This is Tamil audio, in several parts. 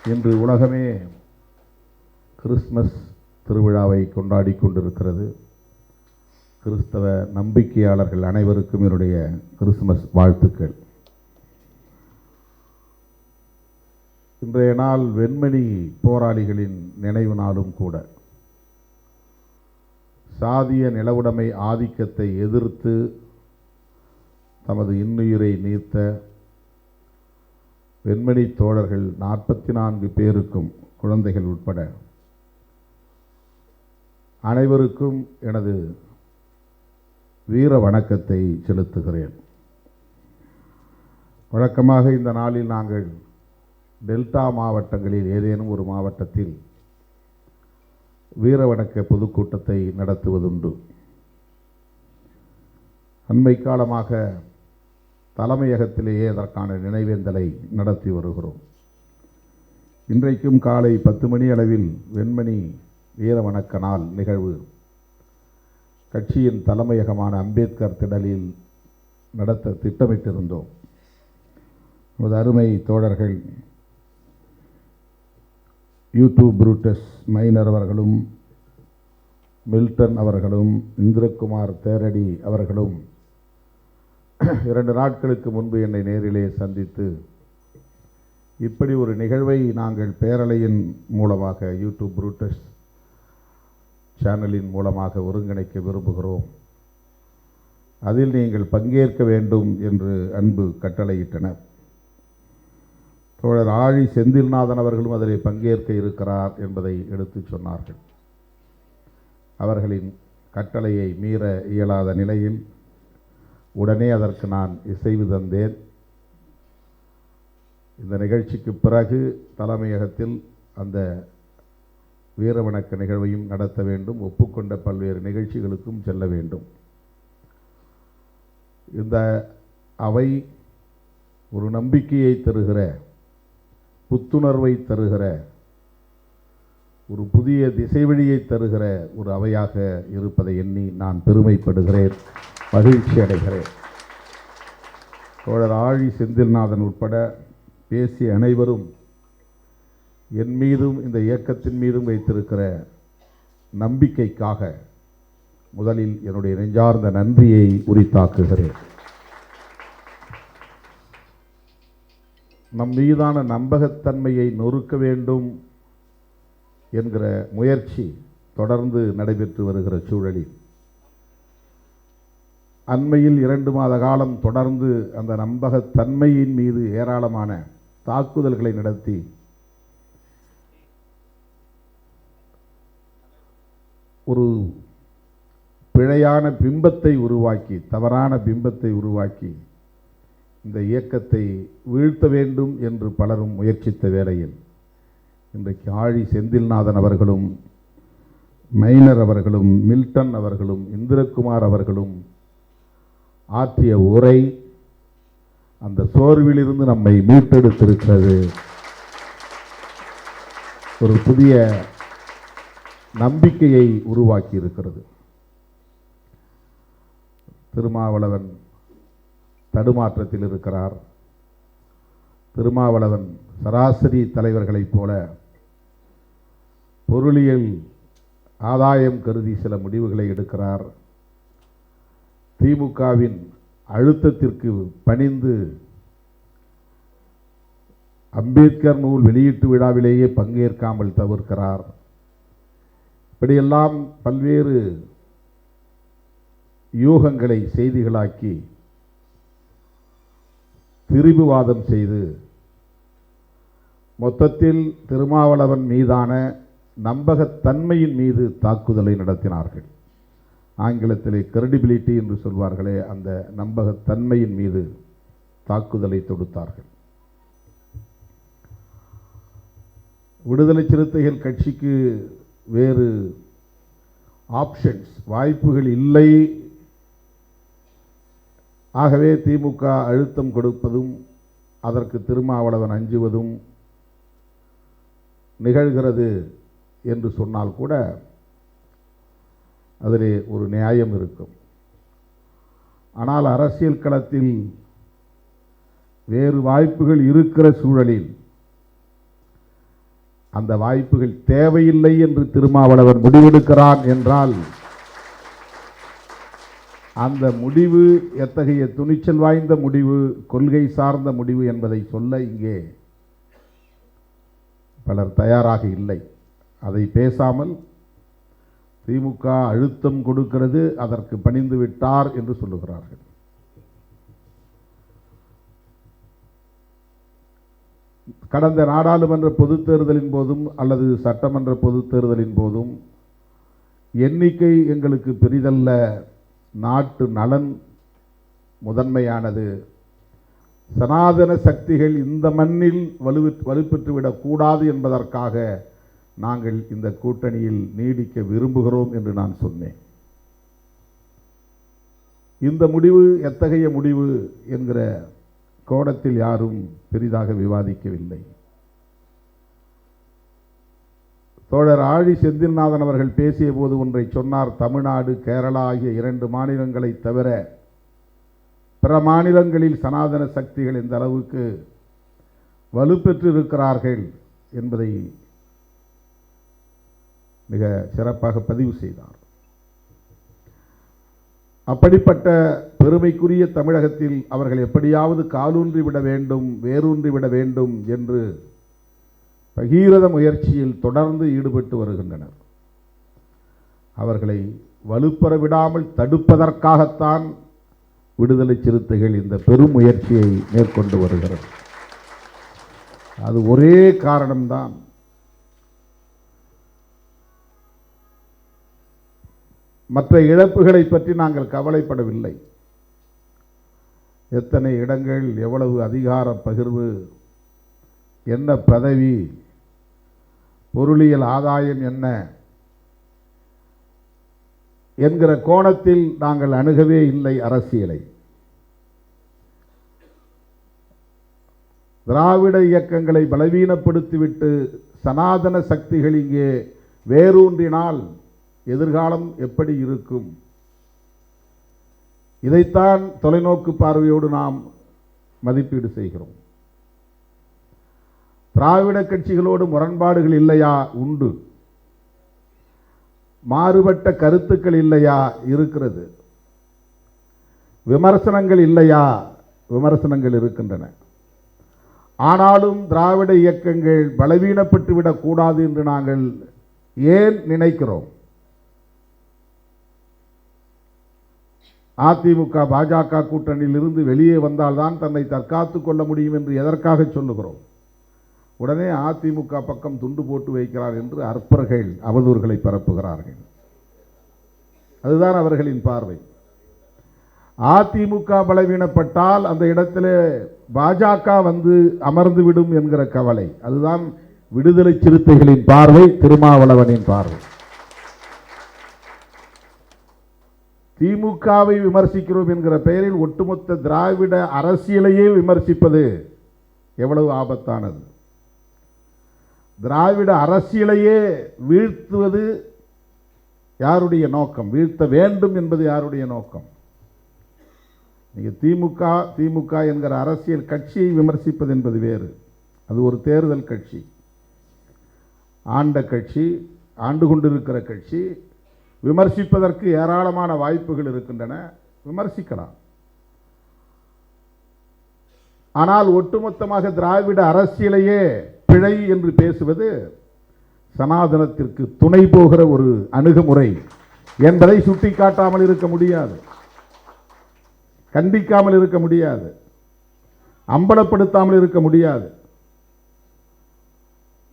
இன்று உலகமே கிறிஸ்மஸ் திருவிழாவை கொண்டாடி கொண்டிருக்கிறது. கிறிஸ்தவ நம்பிக்கையாளர்கள் அனைவருக்கும் என்னுடைய கிறிஸ்துமஸ் வாழ்த்துக்கள். இன்றைய நாள் வெண்மணி போராளிகளின் நினைவு நாளும் கூட. சாதிய நிலவுடைமை ஆதிக்கத்தை எதிர்த்து தமது இன்னுயிரை நீத்த வெண்மணி தோழர்கள் 44 பேருக்கும், குழந்தைகள் உட்பட அனைவருக்கும் எனது வீர வணக்கத்தை செலுத்துகிறேன். வழக்கமாக இந்த நாளில் நாங்கள் டெல்டா மாவட்டங்களில் ஏதேனும் ஒரு மாவட்டத்தில் வீர வணக்க பொதுக்கூட்டத்தை நடத்துவதுண்டு. அண்மை காலமாக தலைமையகத்திலேயே அதற்கான நினைவேந்தலை நடத்தி வருகிறோம். இன்றைக்கும் காலை 10 மணி அளவில் வெண்மணி வீர வணக்க நாள் நிகழ்வு கட்சியின் தலைமையகமான அம்பேத்கர் திடலில் நடத்த திட்டமிட்டிருந்தோம். நமது அருமை தோழர்கள் யூடியூப் புரூட்டஸ் மைனர் அவர்களும், மில்டன் அவர்களும், இந்திரகுமார் தேரடி அவர்களும் 2 நாட்களுக்கு முன்பு என்னை நேரிலே சந்தித்து இப்படி ஒரு நிகழ்வை நாங்கள் பேரலையின் மூலமாக, யூடியூப் புரூட்டஸ் சேனலின் மூலமாக ஒருங்கிணைக்க விரும்புகிறோம், அதில் நீங்கள் பங்கேற்க வேண்டும் என்று அன்பு கட்டளையிட்டனர். தோழர் ஆழி செந்தில்நாதன் அவர்களும் அதில் பங்கேற்க இருக்கிறார் என்பதை எடுத்து சொன்னார்கள். அவர்களின் கட்டளையை மீற இயலாத நிலையில் உடனே அதற்கு நான் இசைவு தந்தேன். இந்த நிகழ்ச்சிக்கு பிறகு தலைமையகத்தில் அந்த வீரவணக்க நிகழ்வையும் நடத்த வேண்டும். ஒப்புக்கொண்ட பல்வேறு நிகழ்ச்சிகளுக்கும் செல்ல வேண்டும். இந்த அவை ஒரு நம்பிக்கையை தருகிற, புத்துணர்வை தருகிற, ஒரு புதிய திசைவழியை தருகிற ஒரு அவையாக இருப்பதை எண்ணி நான் பெருமைப்படுகிறேன், மகிழ்ச்சி அடைகிறேன். தோழர் ஆழி செந்தில்நாதன் உட்பட பேசிய அனைவரும் என் மீதும் இந்த இயக்கத்தின் மீதும் வைத்திருக்கிற நம்பிக்கைக்காக முதலில் என்னுடைய நெஞ்சார்ந்த நன்றியை உரித்தாக்குகிறேன். நம் மீதான நம்பகத்தன்மையை நொறுக்க வேண்டும் என்கிற முயற்சி தொடர்ந்து நடைபெற்று வருகிற சூழலில் அண்மையில் 2 மாத காலம் தொடர்ந்து அந்த நம்பகத்தன்மையின் மீது ஏராளமான தாக்குதல்களை நடத்தி ஒரு பிழையான பிம்பத்தை உருவாக்கி, தவறான பிம்பத்தை உருவாக்கி இந்த இயக்கத்தை வீழ்த்த வேண்டும் என்று பலரும் முயற்சித்த வேளையில் இன்றைக்கு ஆழி செந்தில்நாதன் அவர்களும், மைனர் அவர்களும், மில்டன் அவர்களும், இந்திரகுமார் அவர்களும் ஆற்றிய உரை அந்த சோர்விலிருந்து நம்மை மீட்டெடுத்திருக்கிறது. ஒரு புதிய நம்பிக்கையை உருவாக்கி இருக்கிறது. திருமாவளவன் தடுமாற்றத்தில் இருக்கிறார். திருமாவளவன் சராசரி தலைவர்களைப் போல பொருளியல் ஆதாயம் கருதி சில முடிவுகளை எடுக்கிறார். திமுகவின் அழுத்தத்திற்கு பணிந்து அம்பேத்கர் நூல் வெளியீட்டு விழாவிலேயே பங்கேற்காமல் தவிர்க்கிறார். இப்படியெல்லாம் பல்வேறு யூகங்களை செய்திகளாக்கி திரிபுவாதம் செய்து மொத்தத்தில் திருமாவளவன் மீதான நம்பகத்தன்மையின் மீது தாக்குதலை நடத்தினார்கள். ஆங்கிலத்திலே கிரெடிபிலிட்டி என்று சொல்வார்களே, அந்த நம்பகத்தன்மையின் மீது தாக்குதலை தொடுத்தார்கள். விடுதலை சிறுத்தைகள் கட்சிக்கு வேறு ஆப்ஷன்ஸ், வாய்ப்புகள் இல்லை. ஆகவே திமுக அழுத்தம் கொடுப்பதும் அதற்கு திருமாவளவன் அஞ்சுவதும் நிகழ்கிறது என்று சொன்னால் கூட அதிலே ஒரு நியாயம் இருக்கும். ஆனால் அரசியல் களத்தில் வேறு வாய்ப்புகள் இருக்கிற சூழலில் அந்த வாய்ப்புகள் தேவையில்லை என்று திருமாவளவன் முடிவெடுக்கிறான் என்றால் அந்த முடிவு எத்தகைய துணிச்சல் வாய்ந்த முடிவு, கொள்கை சார்ந்த முடிவு என்பதை சொல்ல இங்கே பலர் தயாராக இல்லை. அதை பேசாமல் திமுக அழுத்தம் கொடுக்கிறது, அதற்கு பணிந்து விட்டார் என்று சொல்லுகிறார்கள். கடந்த நாடாளுமன்ற பொதுத் தேர்தலின் போதும் அல்லது சட்டமன்ற பொதுத் தேர்தலின் போதும் எண்ணிக்கை எங்களுக்கு பெரிதல்ல, நாட்டு நலன் முதன்மையானது, சனாதன சக்திகள் இந்த மண்ணில் வலுப்பெற்றுவிடக் கூடாது என்பதற்காக நாங்கள் இந்த கூட்டணியில் நீடிக்க விரும்புகிறோம் என்று நான் சொன்னேன். இந்த முடிவு எத்தகைய முடிவு என்கிற கோணத்தில் யாரும் பெரிதாக விவாதிக்கவில்லை. தோழர் ஆழி செந்தில்நாதன் அவர்கள் பேசிய போது ஒன்றை சொன்னார். தமிழ்நாடு, கேரளா ஆகிய 2 மாநிலங்களை தவிர பிற மாநிலங்களில் சனாதன சக்திகள் இந்த அளவுக்கு வலுப்பெற்றிருக்கிறார்கள் என்பதை மிக சிறப்பாக பதிவு செய்தார். அப்படிப்பட்ட பெருமைக்குரிய தமிழகத்தில் அவர்கள் எப்படியாவது காலூன்றி விட வேண்டும், வேரூன்றி விட வேண்டும் என்று பகீரத முயற்சியில் தொடர்ந்து ஈடுபட்டு வருகின்றனர். அவர்களை வலுப்பெற விடாமல் தடுப்பதற்காகத்தான் விடுதலை சிறுத்தைகள் இந்த பெரும் முயற்சியை மேற்கொண்டு வருகிறது. அது ஒரே காரணம்தான். மற்ற இழப்புகளை பற்றி நாங்கள் கவலைப்படவில்லை. எத்தனை இடங்கள், எவ்வளவு அதிகார பகிர்வு, என்ன பதவி, பொருளியல் ஆதாயம் என்ன என்கிற கோணத்தில் நாங்கள் அணுகவே இல்லை அரசியலை. திராவிட இயக்கங்களை பலவீனப்படுத்திவிட்டு சனாதன சக்திகள் இங்கே வேரூன்றினால் எதிர்காலம் எப்படி இருக்கும்? இதைத்தான் தொலைநோக்கு பார்வையோடு நாம் மதிப்பீடு செய்கிறோம். திராவிட கட்சிகளோடு முரண்பாடுகள் இல்லையா? உண்டு. மாறுபட்ட கருத்துக்கள் இல்லையா? இருக்கிறது. விமர்சனங்கள் இல்லையா? விமர்சனங்கள் இருக்கின்றன. ஆனாலும் திராவிட இயக்கங்கள் பலவீனப்பட்டு விடக்கூடாது என்று நாங்கள் ஏன் நினைக்கிறோம்? அதிமுக பாஜக கூட்டணியில் இருந்து வெளியே வந்தால்தான் தன்னை தற்காத்துக் கொள்ள முடியும் என்று எதற்காக சொல்லுகிறோம்? உடனே அதிமுக பக்கம் துண்டு போட்டு வைக்கிறார் என்று அற்பர்கள் அவதூறுகளை பரப்புகிறார்கள். அதுதான் அவர்களின் பார்வை. அதிமுக பலவீனப்பட்டால் அந்த இடத்திலே பாஜக வந்து அமர்ந்து விடும் என்கிற கவலை. அதுதான் விடுதலை சிறுத்தைகளின் பார்வை, திருமாவளவனின் பார்வை. திமுகவை விமர்சிக்கிறோம் என்கிற பெயரில் ஒட்டுமொத்த திராவிட அரசியலையே விமர்சிப்பது எவ்வளவு ஆபத்தானது. திராவிட அரசியலையே வீழ்த்துவது யாருடைய நோக்கம்? வீழ்த்த வேண்டும் என்பது யாருடைய நோக்கம்? நீங்க திமுக என்கிற அரசியல் கட்சியை விமர்சிப்பது என்பது வேறு. அது ஒரு தேர்தல் கட்சி, ஆண்ட கட்சி, ஆண்டு கொண்டிருக்கிற கட்சி. விமர்சிப்பதற்கு ஏராளமான வாய்ப்புகள் இருக்கின்றன, விமர்சிக்கலாம். ஆனால் ஒட்டுமொத்தமாக திராவிட அரசியலையே பிழை என்று பேசுவது சனாதனத்திற்கு துணை போகிற ஒரு அணுகுமுறை என்பதை சுட்டிக்காட்டாமல் இருக்க முடியாது, கண்டிக்காமல் இருக்க முடியாது, அம்பலப்படுத்தாமல் இருக்க முடியாது.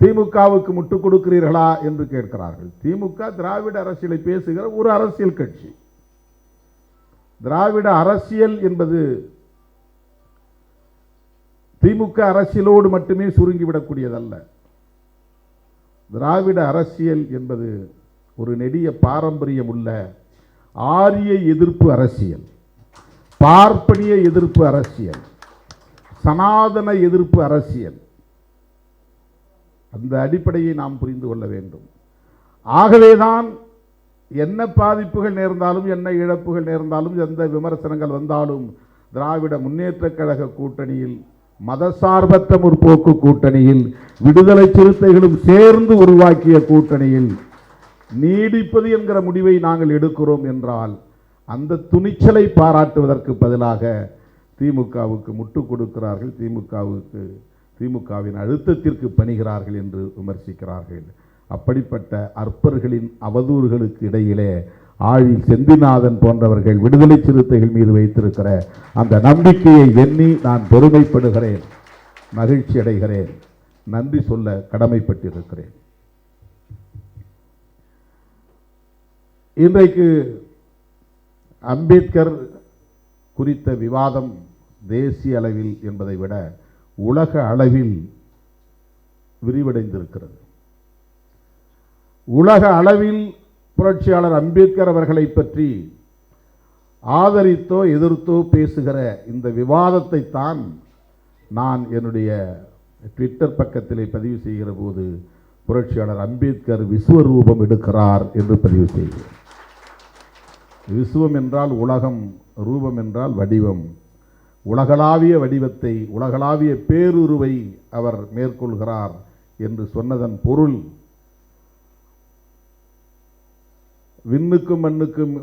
திமுகவுக்கு முட்டுக் கொடுக்கிறீர்களா என்று கேட்கிறார்கள். திமுக திராவிட அரசியலை பேசுகிற ஒரு அரசியல் கட்சி. திராவிட அரசியல் என்பது திமுக அரசியலோடு மட்டுமே சுருங்கிவிடக்கூடியதல்ல. திராவிட அரசியல் என்பது ஒரு நெடிய பாரம்பரியம் உள்ள ஆரிய எதிர்ப்பு அரசியல், பார்ப்பனிய எதிர்ப்பு அரசியல், சனாதன எதிர்ப்பு அரசியல். அந்த அடிப்படையை நாம் புரிந்து கொள்ள வேண்டும். ஆகவேதான் என்ன பாதிப்புகள் நேர்ந்தாலும், என்ன இழப்புகள் நேர்ந்தாலும், எந்த விமர்சனங்கள் வந்தாலும் திராவிட முன்னேற்றக் கழக கூட்டணியில் மதசார்பற்ற முற்போக்கு கூட்டணியில் விடுதலை சிறுத்தைகளும் சேர்ந்து உருவாக்கிய கூட்டணியில் நீடிப்பது என்கிற முடிவை நாங்கள் எடுக்கிறோம் என்றால் அந்த துணிச்சலை பாராட்டுவதற்கு பதிலாக திமுகவுக்கு முட்டுக் கொடுக்கிறார்கள், திமுகவின் அழுத்தத்திற்கு பணிகிறார்கள் என்று விமர்சிக்கிறார்கள். அப்படிப்பட்ட அற்பர்களின் அவதூறுகளுக்கு இடையிலே ஆழி செந்திநாதன் போன்றவர்கள் விடுதலை சிறுத்தைகள் மீது வைத்திருக்கிற அந்த நம்பிக்கையை எண்ணி நான் பெருமைப்படுகிறேன், மகிழ்ச்சி அடைகிறேன், நன்றி சொல்ல கடமைப்பட்டிருக்கிறேன். இன்றைக்கு அம்பேத்கர் குறித்த விவாதம் தேசிய அளவில் என்பதை விட உலக அளவில் விரிவடைந்திருக்கிறது. உலக அளவில் புரட்சியாளர் அம்பேத்கர் அவர்களை பற்றி ஆதரித்தோ எதிர்த்தோ பேசுகிற இந்த விவாதத்தை தான் நான் என்னுடைய ட்விட்டர் பக்கத்திலே பதிவு செய்கிற போது புரட்சியாளர் அம்பேத்கர் விஸ்வரூபம் எடுக்கிறார் என்று பதிவு செய்கிறேன். விஸ்வம் என்றால் உலகம், ரூபம் என்றால் வடிவம். உலகளாவிய வடிவத்தை, உலகளாவிய பேருருவை அவர் மேற்கொள்கிறார் என்று சொன்னதன் பொருள் விண்ணுக்கும் மண்ணுக்கும்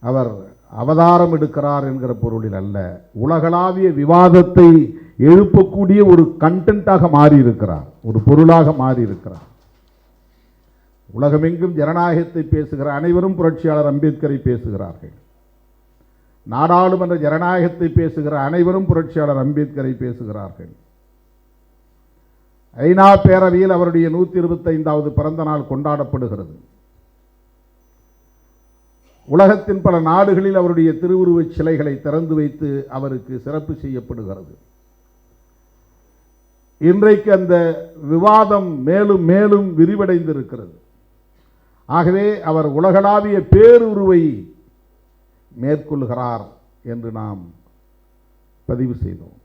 அவர் அவதாரம் எடுக்கிறார் என்கிற பொருளில் அல்ல, உலகளாவிய விவாதத்தை எழுப்பக்கூடிய ஒரு கண்டென்ட்டாக மாறியிருக்கிறார், ஒரு பொருளாக மாறியிருக்கிறார். உலகமெங்கும் ஜனநாயகத்தை பேசுகிற அனைவரும் புரட்சியாளர் அம்பேத்கரை பேசுகிறார்கள். நாடாளுமன்ற ஜனநாயகத்தை பேசுகிற அனைவரும் புரட்சியாளர் அம்பேத்கரை பேசுகிறார்கள். ஐநா பேரவையில் அவருடைய 125வது பிறந்த நாள் கொண்டாடப்படுகிறது. உலகத்தின் பல நாடுகளில் அவருடைய திருவுருவச் சிலைகளை திறந்து வைத்து அவருக்கு சிறப்பு செய்யப்படுகிறது. இன்றைக்கு அந்த விவாதம் மேலும் மேலும் விரிவடைந்திருக்கிறது. ஆகவே அவர் உலகளாவிய பேருருவை மேற்கொள்கிறார் என்று நாம் பதிவு செய்தோம்.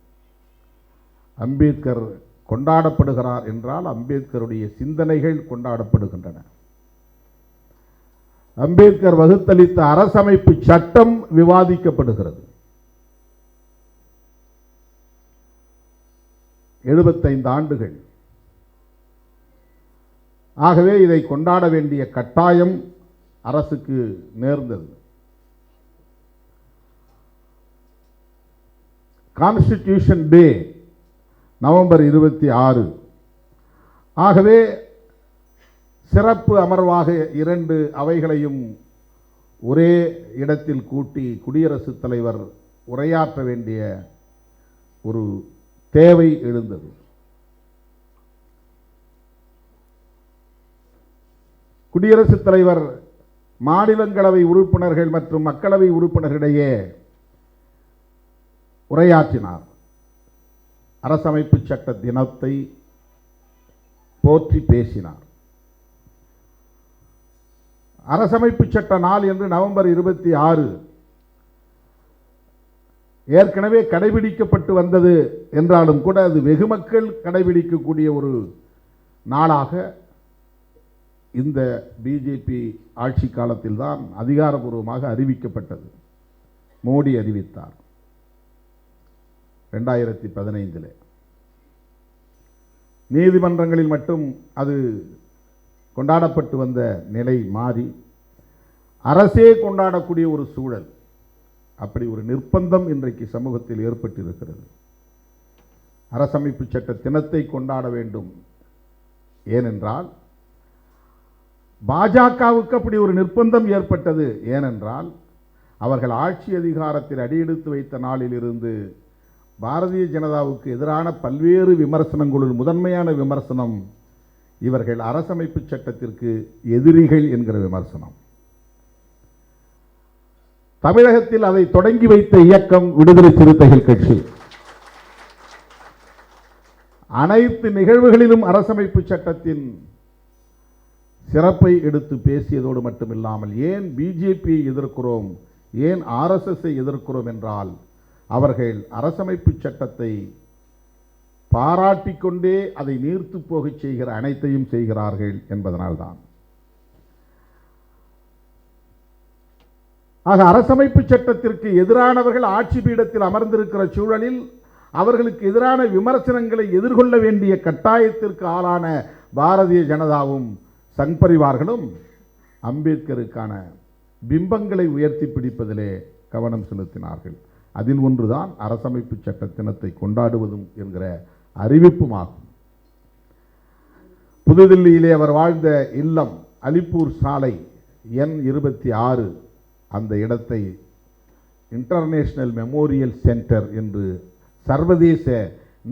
அம்பேத்கர் கொண்டாடப்படுகிறார் என்றால் அம்பேத்கருடைய சிந்தனைகள் கொண்டாடப்படுகின்றன. அம்பேத்கர் வகுத்தளித்த அரசமைப்பு சட்டம் விவாதிக்கப்படுகிறது. 75 ஆண்டுகள். ஆகவே இதை கொண்டாட வேண்டிய கட்டாயம் அரசுக்கு நேர்ந்தது. கான்ஸ்டிடியூஷன் டே நவம்பர் 26. ஆகவே சிறப்பு அமர்வாக 2 அவைகளையும் ஒரே இடத்தில் கூட்டி குடியரசுத் தலைவர் உரையாற்ற வேண்டிய ஒரு தேவை எழுந்தது. குடியரசுத் தலைவர் மாநிலங்களவை உறுப்பினர்கள் மற்றும் மக்களவை உறுப்பினர்களிடையே உரையாற்றினார். அரசமைப்பு சட்ட தினத்தை போற்றி பேசினார். அரசமைப்பு சட்ட நாள் என்று நவம்பர் 26 ஏற்கனவே கடைபிடிக்கப்பட்டு வந்தது என்றாலும் கூட அது வெகு மக்கள் கடைபிடிக்கக்கூடிய ஒரு நாளாக இந்த பிஜேபி ஆட்சி காலத்தில் தான் அதிகாரபூர்வமாக அறிவிக்கப்பட்டது. மோடி அறிவித்தார் 2015. நீதிமன்றங்களில் மட்டும் அது கொண்டாடப்பட்டு வந்த நிலை மாறி அரசே கொண்டாடக்கூடிய ஒரு சூழல், அப்படி ஒரு நிர்பந்தம் இன்றைக்கு சமூகத்தில் ஏற்பட்டிருக்கிறது. அரசமைப்பு சட்ட தினத்தை கொண்டாட வேண்டும். ஏனென்றால் பாஜகவுக்கு அப்படி ஒரு நிர்பந்தம் ஏற்பட்டது. ஏனென்றால் அவர்கள் ஆட்சி அதிகாரத்தில் அடியெடுத்து வைத்த நாளிலிருந்து பாரதிய ஜனதாவுக்கு எதிரான பல்வேறு விமர்சனங்களுள் முதன்மையான விமர்சனம் இவர்கள் அரசமைப்பு சட்டத்திற்கு எதிரிகள் என்கிற விமர்சனம். தமிழகத்தில் அதை தொடங்கி வைத்த இயக்கம் விடுதலை சிறுத்தைகள் கட்சி. அனைத்து நிகழ்வுகளிலும் அரசமைப்பு சட்டத்தின் சிறப்பை எடுத்து பேசியதோடு மட்டுமில்லாமல் ஏன் பிஜேபியை எதிர்க்கிறோம், ஏன் ஆர்எஸ்எஸ்ஐ எதிர்க்கிறோம் என்றால் அவர்கள் அரசமைப்பு சட்டத்தை பாராட்டிக்கொண்டே அதை நீர்த்து போகச் செய்கிற அனைத்தையும் செய்கிறார்கள் என்பதனால்தான். ஆக அரசமைப்பு சட்டத்திற்கு எதிரானவர்கள் ஆட்சி பீடத்தில் அமர்ந்திருக்கிற சூழலில் அவர்களுக்கு எதிரான விமர்சனங்களை எதிர்கொள்ள வேண்டிய கட்டாயத்திற்கு ஆளான பாரதிய ஜனதாவும் சங் பரிவார்களும் அம்பேத்கருக்கான பிம்பங்களை உயர்த்தி பிடிப்பதிலே கவனம் செலுத்தினார்கள். அதில் ஒன்றுதான் அரசமைப்பு சட்ட தினத்தை கொண்டாடுவதும் என்கிற அறிவிப்புமாகும். புதுதில்லியிலே அவர் வாழ்ந்த இல்லம் அலிப்பூர் சாலை எண் 26 அந்த இடத்தை இன்டர்நேஷனல் மெமோரியல் சென்டர் என்று சர்வதேச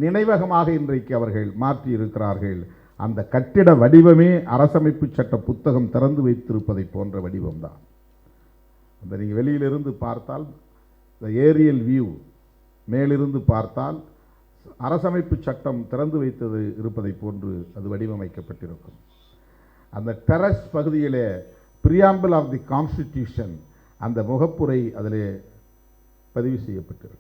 நினைவகமாக இன்றைக்கு அவர்கள் மாற்றியிருக்கிறார்கள். அந்த கட்டிட வடிவமே அரசமைப்பு சட்ட புத்தகம் திறந்து வைத்திருப்பதை போன்ற வடிவம்தான். அந்த நீங்கள் வெளியிலிருந்து பார்த்தால் இந்த ஏரியல் வியூ மேலிருந்து பார்த்தால் அரசமைப்பு சட்டம் திறந்து வைத்தது இருப்பதை போன்று அது வடிவமைக்கப்பட்டிருக்கும். அந்த டெரஸ் பகுதியிலே பிரியாம்பிள் ஆஃப் தி கான்ஸ்டிடியூஷன் அந்த முகப்புரை அதிலே பதிவு செய்யப்பட்டிருக்கும்.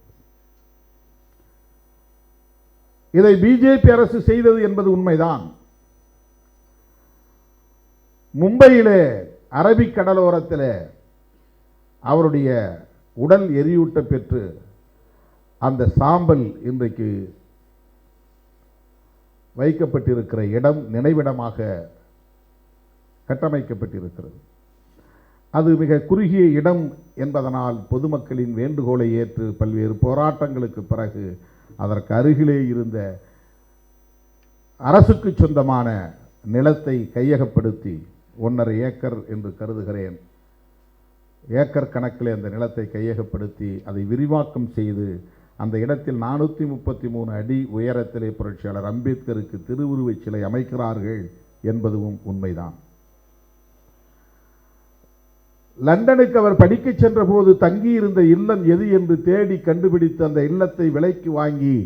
இதை பிஜேபி அரசு செய்தது என்பது உண்மைதான். மும்பையிலே அரபிக் கடலோரத்தில் அவருடைய உடல் எரியூட்ட பெற்று அந்த சாம்பல் இன்றைக்கு வைக்கப்பட்டிருக்கிற இடம் நினைவிடமாக கட்டமைக்கப்பட்டிருக்கிறது. அது மிக குறுகிய இடம் என்பதனால் பொதுமக்களின் வேண்டுகோளை ஏற்று பல்வேறு போராட்டங்களுக்கு பிறகு அதற்கு அருகிலே இருந்த அரசுக்கு சொந்தமான நிலத்தை கையகப்படுத்தி 1.5 ஏக்கர் என்று கருதுகிறேன், ஏக்கர் கணக்கில் அந்த நிலத்தை கையகப்படுத்தி அதை விரிவாக்கம் செய்து அந்த இடத்தில் 433 அடி உயரத்திலே புரட்சியாளர் அம்பேத்கருக்கு திருவுருவச் சிலை அமைக்கிறார்கள் என்பதும் உண்மைதான். லண்டனுக்கு அவர் படிக்க சென்ற போது தங்கியிருந்த இல்லம் எது என்று தேடி கண்டுபிடித்து அந்த இல்லத்தை விலைக்கு வாங்கி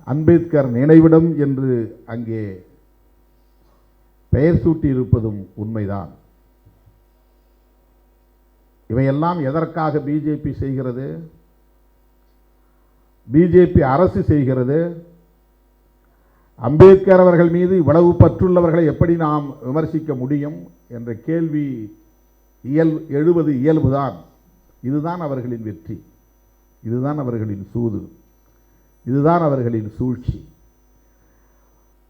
அம்பேத்கர் நினைவிடம் என்று அங்கே பெயர் சூட்டி இருப்பதும் உண்மைதான். இவையெல்லாம் எதற்காக பிஜேபி செய்கிறது? பிஜேபி அரசு செய்கிறது. அம்பேத்கர் அவர்கள் மீது இவ்வளவு பற்றுள்ளவர்களை எப்படி நாம் விமர்சிக்க முடியும் என்ற கேள்வி எழுவது இயல்புதான். இதுதான் அவர்களின் வெற்றி, இதுதான் அவர்களின் சூது, இதுதான் அவர்களின் சூழ்ச்சி.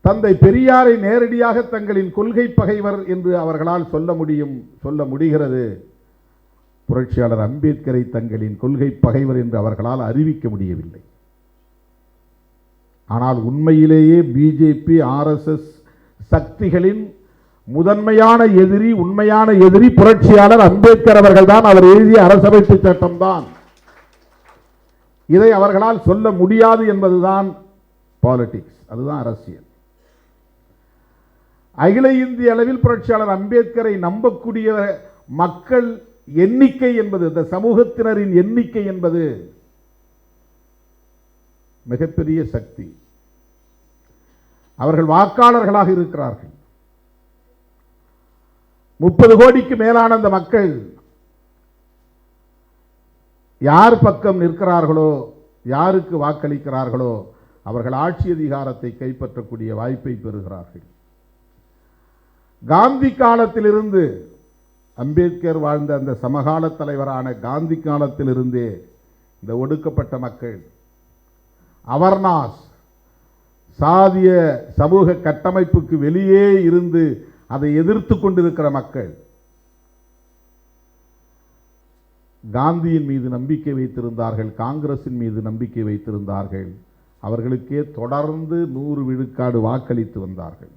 தந்தை பெரியாரை நேரடியாக தங்களின் கொள்கை பகைவர் என்று அவர்களால் சொல்ல முடிகிறது. புரட்சியாளர் அம்பேத்கரை தங்களின் கொள்கை பகைவர் என்று அவர்களால் அறிவிக்க முடியவில்லை. ஆனால் உண்மையிலேயே பிஜேபி ஆர்எஸ்எஸ் சக்திகளின் முதன்மையான எதிரி, உண்மையான எதிரி புரட்சியாளர் அம்பேத்கர் அவர்கள் தான். அவர் எழுதிய அரசமைப்பு சட்டம் தான். இதை அவர்களால் சொல்ல முடியாது என்பதுதான் பாலிடிக்ஸ், அதுதான் அரசியல். அகில இந்திய அளவில் புரட்சியாளர் அம்பேத்கரை நம்பக்கூடிய மக்கள் எண்ணிக்கை என்பது, இந்த சமூகத்தினரின் எண்ணிக்கை என்பது மிகப்பெரிய சக்தி. அவர்கள் வாக்காளர்களாக இருக்கிறார்கள். 30 கோடிக்கு மேலான அந்த மக்கள் யார் பக்கம் நிற்கிறார்களோ, யாருக்கு வாக்களிக்கிறார்களோ அவர்கள் ஆட்சி அதிகாரத்தை கைப்பற்றக்கூடிய வாய்ப்பை பெறுகிறார்கள். காந்தி காலத்திலிருந்து, அம்பேத்கர் வாழ்ந்த அந்த சமகால தலைவரான காந்தி காலத்திலிருந்தே இந்த ஒடுக்கப்பட்ட மக்கள், அவர்னாஸ், சாதிய சமூக கட்டமைப்புக்கு வெளியே இருந்து அதை எதிர்த்து கொண்டிருக்கிற மக்கள் காந்தியின் மீது நம்பிக்கை வைத்திருந்தார்கள், காங்கிரசின் மீது நம்பிக்கை வைத்திருந்தார்கள். அவர்களுக்கே தொடர்ந்து 100 விழுக்காடு வாக்களித்து வந்தார்கள்.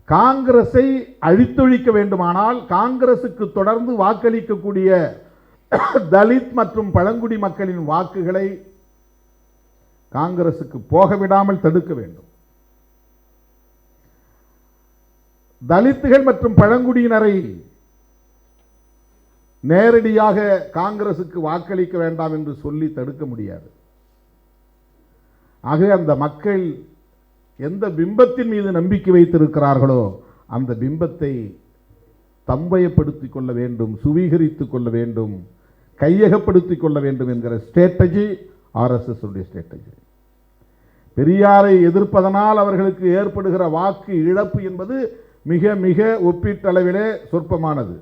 காங்கிரஸை அழித்தொழிக்க வேண்டுமானால் காங்கிரசுக்கு தொடர்ந்து வாக்களிக்கக்கூடிய தலித் மற்றும் பழங்குடி மக்களின் வாக்குகளை காங்கிரசுக்கு போக விடாமல் தடுக்க வேண்டும். தலித்துகள் மற்றும் பழங்குடியினரை நேரடியாக காங்கிரசுக்கு வாக்களிக்க வேண்டாம் என்று சொல்லி தடுக்க முடியாது. ஆக அந்த மக்கள் எந்த பிம்பத்தின் மீது நம்பிக்கை வைத்திருக்கிறார்களோ அந்த பிம்பத்தை தம்பயப்படுத்திக் கொள்ள வேண்டும், சுவீகரித்துக் கொள்ள வேண்டும், கையகப்படுத்திக் கொள்ள வேண்டும் என்கிற ஸ்ட்ராட்டஜி ஆர்எஸ்எஸ் உடைய ஸ்ட்ராட்டஜி. பெரியாரை எதிர்ப்பதனால் அவர்களுக்கு ஏற்படுகிற வாக்கு இழப்பு என்பது மிக மிக ஒப்பீட்டளவிலே சொற்பமானது.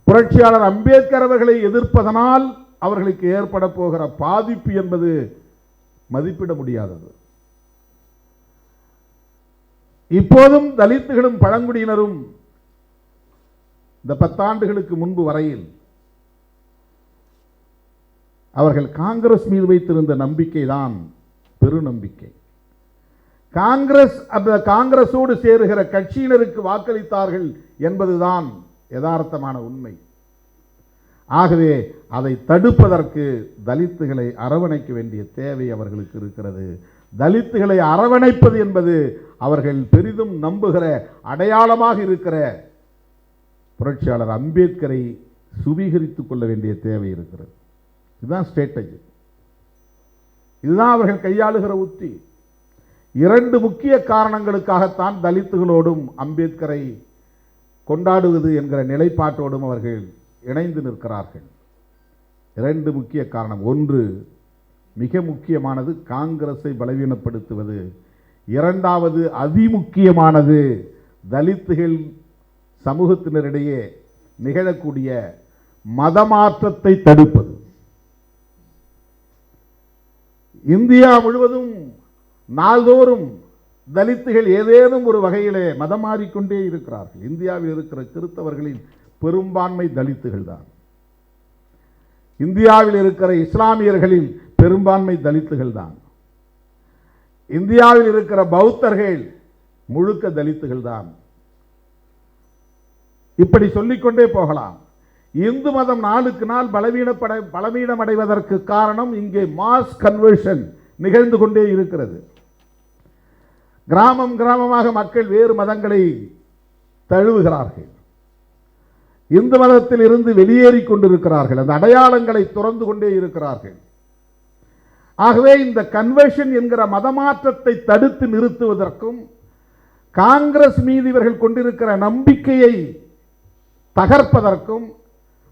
புரட்சியாளர் அம்பேத்கர் அவர்களை எதிர்ப்பதனால் அவர்களுக்கு ஏற்பட போகிற பாதிப்பு என்பது மதிப்பிட முடியாதது. இப்போதும் தலித்துகளும் பழங்குடியினரும் இந்த 10 ஆண்டுகளுக்கு முன்பு வரையில் அவர்கள் காங்கிரஸ் மீது வைத்திருந்த நம்பிக்கை தான் பெருநம்பிக்கை. காங்கிரஸோடு சேருகிற கட்சியினருக்கு வாக்களித்தார்கள் என்பதுதான் யதார்த்தமான உண்மை. ஆகவே அதை தடுப்பதற்கு தலித்துகளை அரவணைக்க வேண்டிய தேவை அவர்களுக்கு இருக்கிறது. தலித்துகளை அரவணைப்பது என்பது அவர்கள் பெரிதும் நம்புகிற அடையாளமாக இருக்கிற புரட்சியாளர் அம்பேத்கரை சுவீகரித்துக் கொள்ள வேண்டிய தேவை இருக்கிறது. இதுதான் ஸ்ட்ராட்டஜி, இதுதான் அவர்கள் கையாளுகிற உத்தி. 2 முக்கிய காரணங்களுக்காகத்தான் தலித்துகளோடும் அம்பேத்கரை கொண்டாடுவது என்கிற நிலைப்பாட்டோடும் அவர்கள் இணைந்து நிற்கிறார்கள். 2 முக்கிய காரணம். ஒன்று மிக முக்கியமானது காங்கிரஸை பலவீனப்படுத்துவது. 2வது அதிமுக்கியமானது தலித்துகள் சமூகத்தினரிடையே நிகழக்கூடிய மதமாற்றத்தை தடுப்பது. இந்தியா முழுவதும் நாள்தோறும் தலித்துகள் ஏதேனும் ஒரு வகையிலே மதம் மாறிக்கொண்டே இருக்கிறார்கள். இந்தியாவில் இருக்கிற கிறிஸ்தவர்களின் பெரும்பான்மை தலித்துகள் தான். இந்தியாவில் இருக்கிற இஸ்லாமியர்களில் பெரும்பான்மை தலித்துகள் தான். இந்தியாவில் இருக்கிற பௌத்தர்கள் முழுக்க தலித்துகள் தான். இப்படி சொல்லிக்கொண்டே போகலாம். இந்து மதம் நாளுக்கு நாள் பலவீனமடைவதற்கு காரணம் இங்கே மாஸ் கன்வர்ஷன் நிகழ்ந்து கொண்டே இருக்கிறது. கிராமம் கிராமமாக மக்கள் வேறு மதங்களை தழுவுகிறார்கள். இந்து மதத்தில் இருந்து வெளியேறி கொண்டிருக்கிறார்கள். அந்த அடையாளங்களை துறந்து கொண்டே இருக்கிறார்கள். ஆகவே இந்த கன்வர்ஷன் என்கிற மதமாற்றத்தை தடுத்து நிறுத்துவதற்கும் காங்கிரஸ் மீது இவர்கள் கொண்டிருக்கிற நம்பிக்கையை தகர்ப்பதற்கும்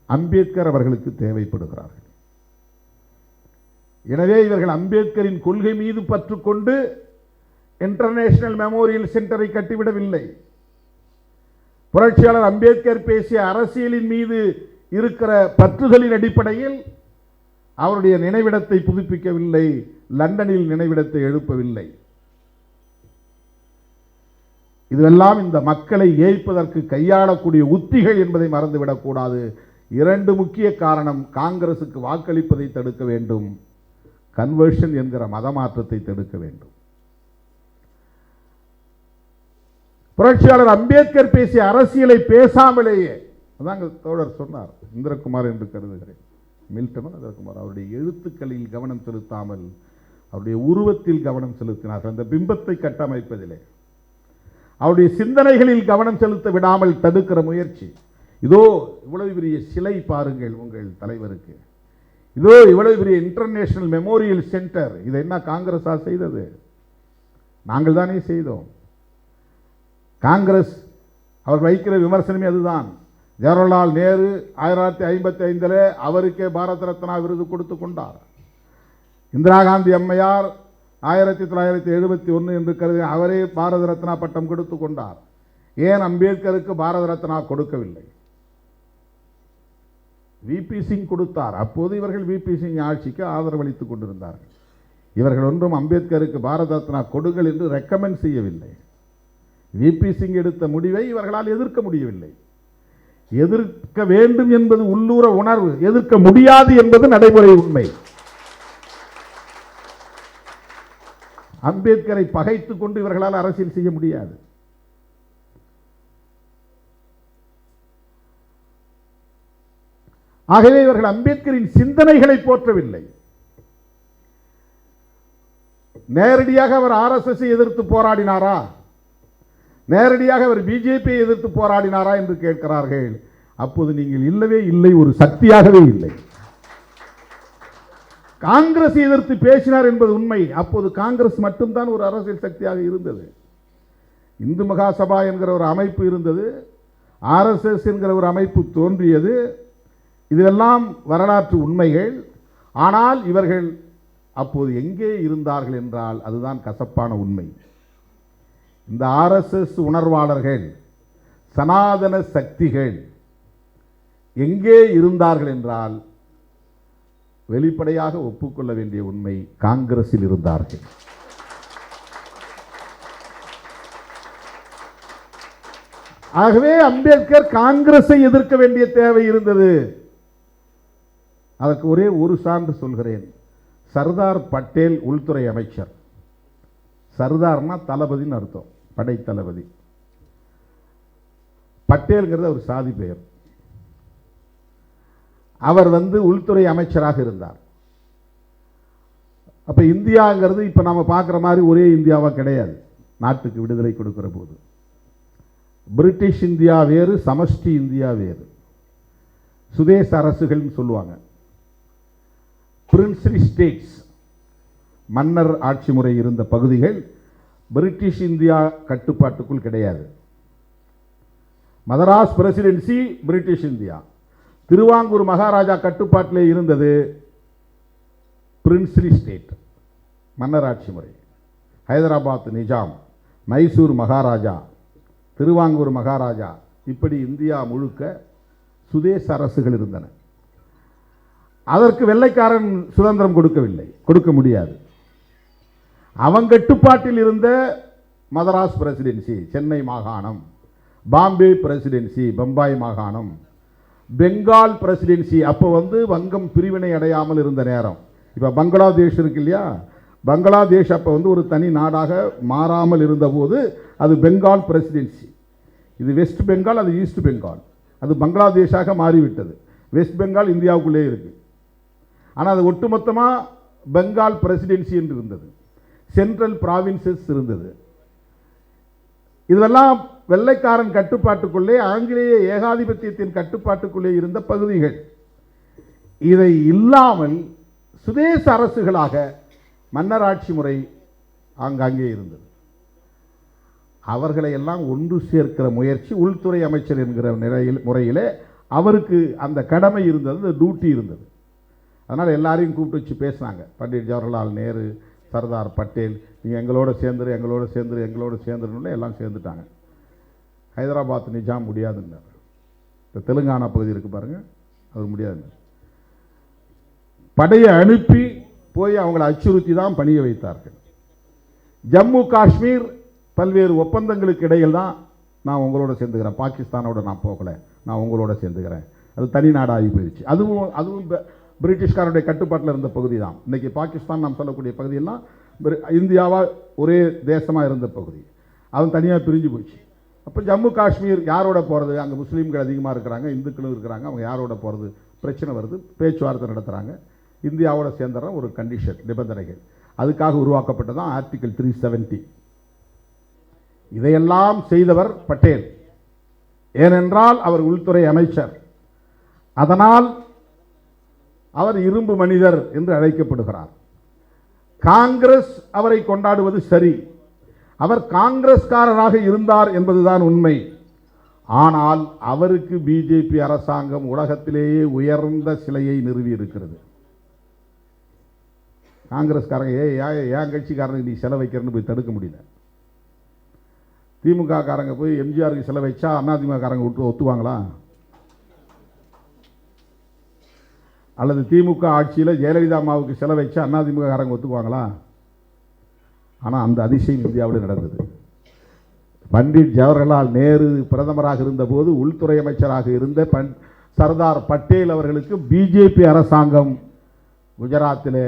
அம்பேத்கர் அவர்களுக்கு தேவைப்படுகிறார்கள். எனவே இவர்கள் அம்பேத்கரின் கொள்கை மீது பற்றுக்கொண்டு இன்டர்நேஷனல் மெமோரியல் சென்டரை கட்டிவிடவில்லை. புரட்சியாளர் அம்பேத்கர் பேசிய அரசியலின் மீது இருக்கிற பற்றுதலின் அடிப்படையில் அவருடைய நினைவிடத்தை புதுப்பிக்கவில்லை, லண்டனில் நினைவிடத்தை எழுப்பவில்லை. இதுவெல்லாம் இந்த மக்களை ஏய்ப்பதற்கு கையாளக்கூடிய உத்திகள் என்பதை மறந்துவிடக்கூடாது. 2 முக்கிய காரணம்: காங்கிரசுக்கு வாக்களிப்பதை தடுக்க வேண்டும், கன்வர்ஷன் என்கிற மதமாற்றத்தை தடுக்க வேண்டும். புரட்சியாளர் அம்பேத்கர் பேசிய அரசியலை பேசாமலேயே, அதாங்க தோழர் சொன்னார், இந்திரகுமார் என்று கருதுகிறேன், மில்டனும் இந்திரகுமார், அவருடைய எழுத்துக்களில் கவனம் செலுத்தாமல் அவருடைய உருவத்தில் கவனம் செலுத்தினார்கள். அந்த பிம்பத்தை கட்டமைப்பதிலே அவருடைய சிந்தனைகளில் கவனம் செலுத்த விடாமல் தடுக்கிற முயற்சி. இதோ இவ்வளவு பெரிய சிலை பாருங்கள் உங்கள் தலைவருக்கு, இதோ இவ்வளவு பெரிய இன்டர்நேஷனல் மெமோரியல் சென்டர், இதை என்ன காங்கிரஸா செய்தது? நாங்கள் தானே செய்தோம். காங்கிரஸ் அவர் வைக்கிற விமர்சனமே அதுதான். ஜவஹர்லால் நேரு 1955 அவருக்கே பாரத ரத்னா விருது கொடுத்து கொண்டார். இந்திரா காந்தி அம்மையார் 1971 என்று கருதி அவரே பாரத ரத்னா பட்டம் கொடுத்து கொண்டார். ஏன் அம்பேத்கருக்கு பாரத ரத்னா கொடுக்கவில்லை? விபி சிங் கொடுத்தார். அப்போது இவர்கள் விபி சிங் ஆட்சிக்கு ஆதரவளித்துக் கொண்டிருந்தார்கள். இவர்கள் ஒன்றும் அம்பேத்கருக்கு பாரத ரத்னா கொடுங்கள் என்று ரெக்கமெண்ட் செய்யவில்லை. விபி சிங் எடுத்த முடிவை இவர்களால் எதிர்க்க முடியவில்லை. எதிர்க்க வேண்டும் என்பது உள்ளூர உணர்வு, எதிர்க்க முடியாது என்பது நடைமுறை உண்மை. அம்பேத்கரை பகைத்துக் கொண்டு இவர்களால் அரசியல் செய்ய முடியாது. ஆகவே இவர்கள் அம்பேத்கரின் சிந்தனைகளை போற்றவில்லை. நேரடியாக அவர் RSS எதிர்த்து போராடினாரா, நேரடியாக அவர் பிஜேபியை எதிர்த்து போராடினாரா என்று கேட்கிறார்கள். அப்போது நீங்கள் இல்லவே இல்லை, ஒரு சக்தியாகவே இல்லை. காங்கிரஸ் எதிர்த்து பேசினார் என்பது உண்மை. அப்போது காங்கிரஸ் மட்டும்தான் ஒரு அரசியல் சக்தியாக இருந்தது. இந்து மகாசபா என்கிற ஒரு அமைப்பு இருந்தது, RSS என்கிற ஒரு அமைப்பு தோன்றியது. இதெல்லாம் வரலாற்று உண்மைகள். ஆனால் இவர்கள் அப்போது எங்கே இருந்தார்கள் என்றால் அதுதான் கசப்பான உண்மை. இந்த RSS உணர்வாளர்கள், சனாதன சக்திகள் எங்கே இருந்தார்கள் என்றால் வெளிப்படையாக ஒப்புக்கொள்ள வேண்டிய உண்மை, காங்கிரஸில் இருந்தார்கள். ஆகவே அம்பேத்கர் காங்கிரஸை எதிர்க்க வேண்டிய தேவை இருந்தது. அதற்கு ஒரே ஒரு சான்று சொல்கிறேன். சர்தார் பட்டேல் உள்துறை அமைச்சர். சர்தார்னா தளபதினு அர்த்தம், படை தளபதி. பட்டேல்ங்கிறது ஒரு சாதி பெயர். அவர் உள்துறை அமைச்சராக இருந்தார். அப்ப இந்தியாங்கிறது இப்ப நாம பார்க்குற மாதிரி ஒரே இந்தியாவா கிடையாது. நாட்டுக்கு விடுதலை கொடுக்கிற போது பிரிட்டிஷ் இந்தியா வேறு, சமஷ்டி இந்தியா வேறு. சுதேச அரசுகள் சொல்லுவாங்க. பிரின்ஸ்லி ஸ்டேட்ஸ், மன்னர் ஆட்சி முறை இருந்த பகுதிகள் பிரிட்டிஷ் இந்தியா கட்டுப்பாட்டுக்குள் கிடையாது. Madras presidency British India. Thiruvankur Maharaja கட்டுப்பாட்டிலே இருந்தது பிரின்ஸ்லி ஸ்டேட், மன்னர் ஆட்சி முறை. ஹைதராபாத் நிஜாம், மைசூர் மகாராஜா, திருவாங்கூர் மகாராஜா, இப்படி இந்தியா முழுக்க சுதேச அரசுகள் இருந்தன. அதற்கு வெள்ளைக்காரன் சுதந்திரம் கொடுக்கவில்லை, கொடுக்க முடியாது. அவன் கட்டுப்பாட்டில் இருந்த மதராஸ் பிரசிடென்சி, சென்னை மாகாணம், பாம்பே பிரசிடென்சி, பம்பாய் மாகாணம், பெங்கால் பிரசிடென்சி, அப்போ வங்கம் பிரிவினை அடையாமல் இருந்த நேரம். இப்போ பங்களாதேஷ் இருக்கு இல்லையா, பங்களாதேஷ் அப்போ ஒரு தனி நாடாக மாறாமல் இருந்தபோது அது பெங்கால் பிரசிடென்சி. இது வெஸ்ட் பெங்கால், அது ஈஸ்ட் பெங்கால். அது பங்களாதேஷாக மாறிவிட்டது. வெஸ்ட் பெங்கால் இந்தியாவுக்குள்ளே இருக்கு. ஆனால் அது ஒட்டுமொத்தமாக பெங்கால் பிரசிடென்சி என்று இருந்தது. சென்ட்ரல் ப்ராவின்சஸ் இருந்தது. இதெல்லாம் வெள்ளைக்காரன் கட்டுப்பாட்டுக்குள்ளே, ஆங்கிலேய ஏகாதிபத்தியத்தின் கட்டுப்பாட்டுக்குள்ளே இருந்த பகுதிகள். இதை இல்லாமல் சுதேச அரசுகளாக மன்னராட்சி முறை ஆங்காங்கே இருந்தது. அவர்களை எல்லாம் ஒன்று சேர்க்கிற முயற்சி உள்துறை அமைச்சர் என்கிற முறையிலே அவருக்கு அந்த கடமை இருந்தது, டியூட்டி இருந்தது. அதனால் எல்லாரையும் கூப்பிட்டு வச்சு பேசினாங்க. பண்டிட் ஜவஹர்லால் நேரு, சர்தார் பட்டேல், நீங்கள் எங்களோட சேர்ந்துருன்னு எல்லாம் சேர்ந்துட்டாங்க. ஹைதராபாத் நிஜாம் முடியாதுன்னார். இந்த தெலுங்கானா பகுதி இருக்கு பாருங்க, அது முடியாது. படையை அனுப்பி போய் அவங்களை அச்சுறுத்தி தான் பணிய வைத்தார்கள். ஜம்மு காஷ்மீர் பல்வேறு ஒப்பந்தங்களுக்கு இடையில் தான் நான் உங்களோட சேர்ந்துக்கிறேன், பாகிஸ்தானோட நான் போகல, நான் உங்களோட சேர்ந்துக்கிறேன். அது தனி நாடாகி போயிடுச்சு. அதுவும் பிரிட்டிஷ்காரனுடைய கட்டுப்பாட்டில் இருந்த பகுதி தான். இன்னைக்கு பாகிஸ்தான் நாம் சொல்லக்கூடிய பகுதியெல்லாம் இந்தியாவா ஒரே தேசமாக இருந்த பகுதி. அவன் தனியாக பிரிஞ்சு போச்சு. அப்போ ஜம்மு காஷ்மீர் யாரோட போகிறது? அங்கே முஸ்லீம்கள் அதிகமாக இருக்கிறாங்க, இந்துக்களும் இருக்கிறாங்க. அவங்க யாரோட போகிறது? பிரச்சனை வருது. பேச்சுவார்த்தை நடத்துகிறாங்க. இந்தியாவோட சேர்ந்துற ஒரு கண்டிஷன், நிபந்தனைகள். அதுக்காக உருவாக்கப்பட்டதான் ஆர்டிகல் 370. இதையெல்லாம் செய்தவர் பட்டேல். ஏனென்றால் அவர் உள்துறை அமைச்சர். அதனால் அவர் இரும்பு மனிதர் என்று அழைக்கப்படுகிறார். காங்கிரஸ் அவரை கொண்டாடுவது சரி, அவர் காங்கிரஸ்காரராக இருந்தார் என்பதுதான் உண்மை. ஆனால் அவருக்கு பிஜேபி அரசாங்கம் உலகத்திலேயே உயர்ந்த சிலையை நிறுவி இருக்கிறது. காங்கிரஸ்காரங்க ஏன் கட்சிக்காரனுக்கு நீ செலவு வைக்கிறன்னு போய் தடுக்க முடியல. திமுக காரங்க போய் எம்ஜிஆருக்கு செலவு வச்சா அதிமுக காரங்க விட்டு ஒத்துவாங்களா? அல்லது திமுக ஆட்சியில் ஜெயலலிதா அம்மாவுக்கு செலவு வச்சா அதிமுக காரங்க ஒத்துக்குவாங்களா? ஆனால் அந்த அதிசயம் இந்தியாவில் நடந்தது. பண்டிட் ஜவஹர்லால் நேரு பிரதமராக இருந்தபோது உள்துறை அமைச்சராக இருந்த சர்தார் பட்டேல் அவர்களுக்கு பிஜேபி அரசாங்கம் குஜராத்திலே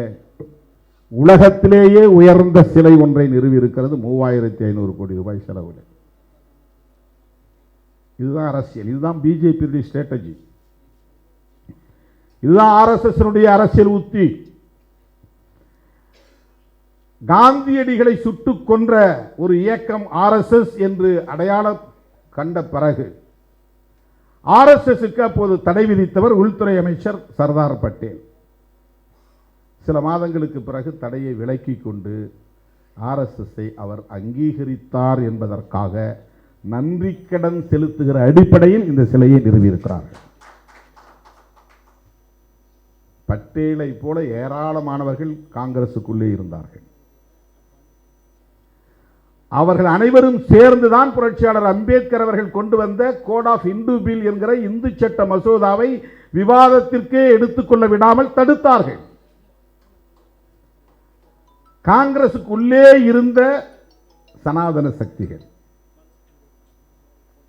உலகத்திலேயே உயர்ந்த சிலை ஒன்றை நிறுவி இருக்கிறது. 3500 கோடி ரூபாய் செலவில். இதுதான் அரசியல், இதுதான் பிஜேபி ஸ்ட்ராட்டஜி, இதுதான் RSS அரசியல் உத்தி. காந்தியடிகளை சுட்டுக் கொன்ற ஒரு இயக்கம் RSS என்று அடையாளம் கண்ட பிறகு RSSக்கு அப்போது தடை விதித்தவர் உள்துறை அமைச்சர் சர்தார் பட்டேல். சில மாதங்களுக்கு பிறகு தடையை விலக்கிக் கொண்டு RSSஐ அவர் அங்கீகரித்தார் என்பதற்காக நன்றி கடன் செலுத்துகிற அடிப்படையில் இந்த சிலையை நிறுவியிருக்கிறார்கள். பட்டேலை போல ஏராளமானவர்கள் காங்கிரசுக்குள்ளே இருந்தார்கள். அவர்கள் அனைவரும் சேர்ந்துதான் புரட்சியாளர் அம்பேத்கர் அவர்கள் கொண்டு வந்த கோட் ஆஃப் இந்து பில் என்கிற இந்து சட்ட மசோதாவை விவாதத்திற்கே எடுத்துக்கொள்ள விடாமல் தடுத்தார்கள். காங்கிரசுக்குள்ளே இருந்த சனாதன சக்திகள்.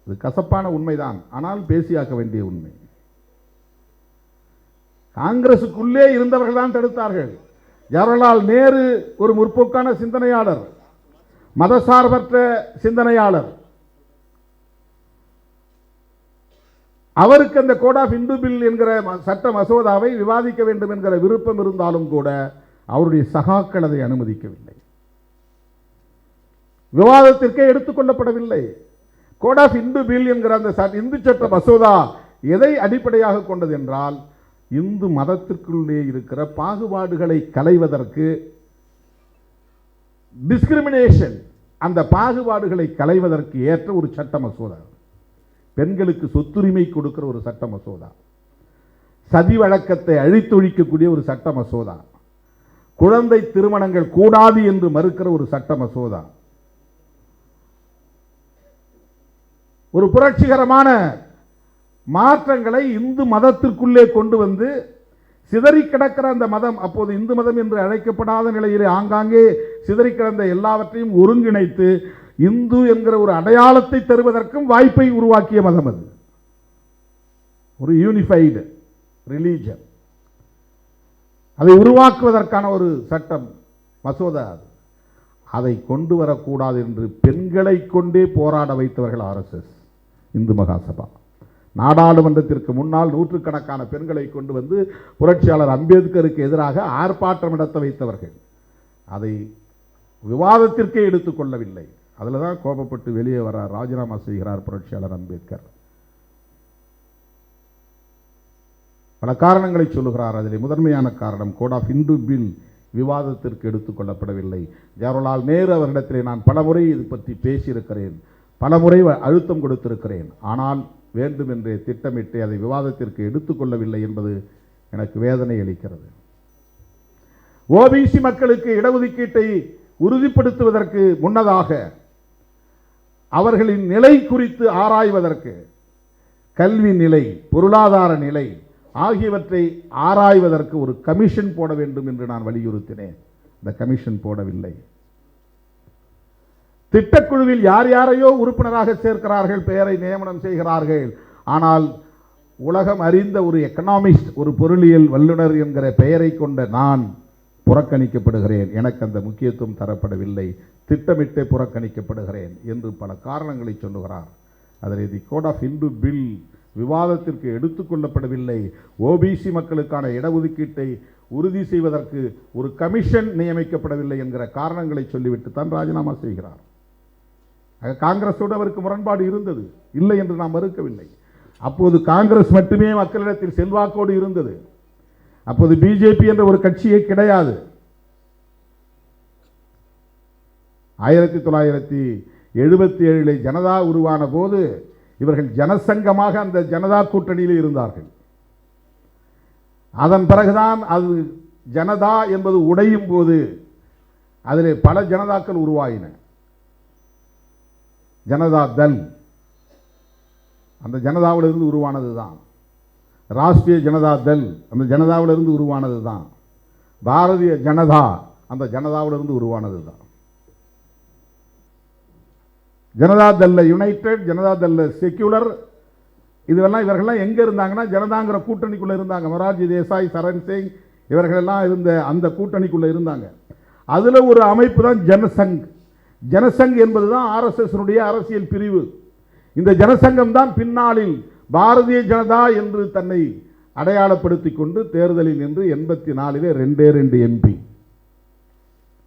இது கசப்பான உண்மைதான், ஆனால் பேசியாக்க வேண்டிய உண்மை. காங்கிரசுக்குள்ளே இருந்தவர்கள் தான் தடுத்தார்கள். ஜவஹர்லால் நேரு ஒரு முற்போக்கான சிந்தனையாளர், மதசார்பற்ற சிந்தனையாளர். அவருக்கு அந்த கோட் ஆஃப் இந்து பில் என்கிற சட்ட மசோதாவை விவாதிக்க வேண்டும் என்கிற விருப்பம் இருந்தாலும் கூட அவருடைய சகாக்கள் அதை அனுமதிக்கவில்லை. விவாதத்திற்கே எடுத்துக்கொள்ளப்படவில்லை. கோட் ஆஃப் இந்து பில் என்கிற அந்த இந்து சட்ட மசோதா எதை அடிப்படையாக கொண்டது என்றால், இந்து மதத்திற்குள்ளே இருக்கிற பாகுபாடுகளை களைவதற்கு, டிஸ்கிரிமினேஷன், அந்த பாகுபாடுகளை களைவதற்கு ஏற்ற ஒரு சட்ட மசோதா. பெண்களுக்கு சொத்துரிமை கொடுக்கிற ஒரு சட்ட மசோதா, சதி வழக்கத்தை அழித்தொழிக்கக்கூடிய ஒரு சட்ட மசோதா, குழந்தை திருமணங்கள் கூடாது என்று மறுக்கிற ஒரு சட்ட மசோதா, ஒரு புரட்சிகரமான மாற்றங்களை இந்து மதத்திற்குள்ளே கொண்டு வந்து சிதறி கிடக்கிற அந்த மதம், அப்போது இந்து மதம் என்று அழைக்கப்படாத நிலையிலே ஆங்காங்கே சிதறி கிடந்த எல்லாவற்றையும் ஒருங்கிணைத்து இந்து என்கிற ஒரு அடையாளத்தை தருவதற்கும் வாய்ப்பை உருவாக்கிய மதம் அது. ஒரு யூனிஃபைடு ரிலீஜன், அதை உருவாக்குவதற்கான ஒரு சட்டம் மசோதா அது. அதை கொண்டு வரக்கூடாது என்று பெண்களை கொண்டே போராட வைத்தவர்கள் ஆர்எஸ்எஸ், இந்து மகாசபா. நாடாளுமன்றத்திற்கு முன்னால் நூற்றுக்கணக்கான பெண்களை கொண்டு வந்து புரட்சியாளர் அம்பேத்கருக்கு எதிராக ஆர்ப்பாட்டம் நடத்த வைத்தவர்கள். அதை விவாதத்திற்கே எடுத்துக்கொள்ளவில்லை. அதில் தான் கோபப்பட்டு வெளியே வர ராஜினாமா செய்கிறார் புரட்சியாளர் அம்பேத்கர். பல காரணங்களை சொல்லுகிறார். அதில் முதன்மையான காரணம் கோட் ஆஃப் இந்து பில் விவாதத்திற்கு எடுத்துக்கொள்ளப்படவில்லை. ஜவஹர்லால் நேரு அவரிடத்திலே நான் பலமுறை இது பற்றி பேசியிருக்கிறேன், பலமுறை அழுத்தம் கொடுத்திருக்கிறேன். ஆனால் வேண்டுமென்றே திட்டமிட்டு அதை விவாதத்திற்கு எடுத்துக்கொள்ளவில்லை என்பது எனக்கு வேதனை அளிக்கிறது. ஓபிசி மக்களுக்கு இடஒதுக்கீட்டை உறுதிப்படுத்துவதற்கு முன்னதாக அவர்களின் நிலை குறித்து ஆராய்வதற்கு, கல்வி நிலை, பொருளாதார நிலை ஆகியவற்றை ஆராய்வதற்கு ஒரு கமிஷன் போட வேண்டும் என்று நான் வலியுறுத்தினேன். இந்த கமிஷன் போடவில்லை. திட்டக்குழுவில் யார் யாரையோ உறுப்பினராக சேர்க்கிறார்கள், பெயரை நியமனம் செய்கிறார்கள். ஆனால் உலகம் அறிந்த ஒரு எக்கனாமிஸ்ட், ஒரு பொருளியல் வல்லுநர் என்கிற பெயரை கொண்ட நான் புறக்கணிக்கப்படுகிறேன். எனக்கு அந்த முக்கியத்துவம் தரப்படவில்லை, திட்டமிட்டே புறக்கணிக்கப்படுகிறேன் என்று பல காரணங்களை சொல்லுகிறார். அதில் தி கோட் ஆஃப் இந்து பில் விவாதத்திற்கு எடுத்துக்கொள்ளப்படவில்லை. ஓபிசி மக்களுக்கான இடஒதுக்கீட்டை உறுதி செய்வதற்கு ஒரு கமிஷன் நியமிக்கப்படவில்லை என்கிற காரணங்களை சொல்லிவிட்டு தான் ராஜினாமா செய்கிறார். காங்கிரஸோடு அவருக்கு முரண்பாடு இருந்தது, இல்லை என்று நாம் மறுக்கவில்லை. அப்போது காங்கிரஸ் மட்டுமே மக்களிடத்தில் செல்வாக்கோடு இருந்தது. அப்போது பிஜேபி என்ற ஒரு கட்சியே கிடையாது. 1977 ஜனதா உருவான போது இவர்கள் ஜனசங்கமாக அந்த ஜனதா கூட்டணியில் இருந்தார்கள். அதன் பிறகுதான் அது ஜனதா என்பது உடையும் போது அதிலே பல ஜனதாக்கள் உருவாயின. ஜனதா தள் அந்த ஜனதாவிலிருந்து உருவானது தான். ராஷ்டிரிய ஜனதா தள் அந்த ஜனதாவிலிருந்து உருவானது தான். பாரதிய ஜனதா அந்த ஜனதாவிலிருந்து உருவானது தான். ஜனதா தள்ள யுனைடெட், ஜனதா தள்ள செக்யூலர், இதுவெல்லாம் இவர்கள்லாம் எங்கே இருந்தாங்கன்னா ஜனதாங்கிற கூட்டணிக்குள்ளே இருந்தாங்க. மொரார்ஜி தேசாய், சரண் சிங் இவர்களெல்லாம் இருந்த அந்த கூட்டணிக்குள்ளே இருந்தாங்க. அதில் ஒரு அமைப்பு தான் ஜனசங். ஜனசங் என்பது தான் ஆர்எஸ்எஸ்னுடைய அரசியல் பிரிவு. இந்த ஜனசங்கம் தான் பின்னாளில் பாரதிய ஜனதா என்று தன்னை அடையாளப்படுத்திக் கொண்டு தேர்தலில் நின்று 84 2 எம்பி,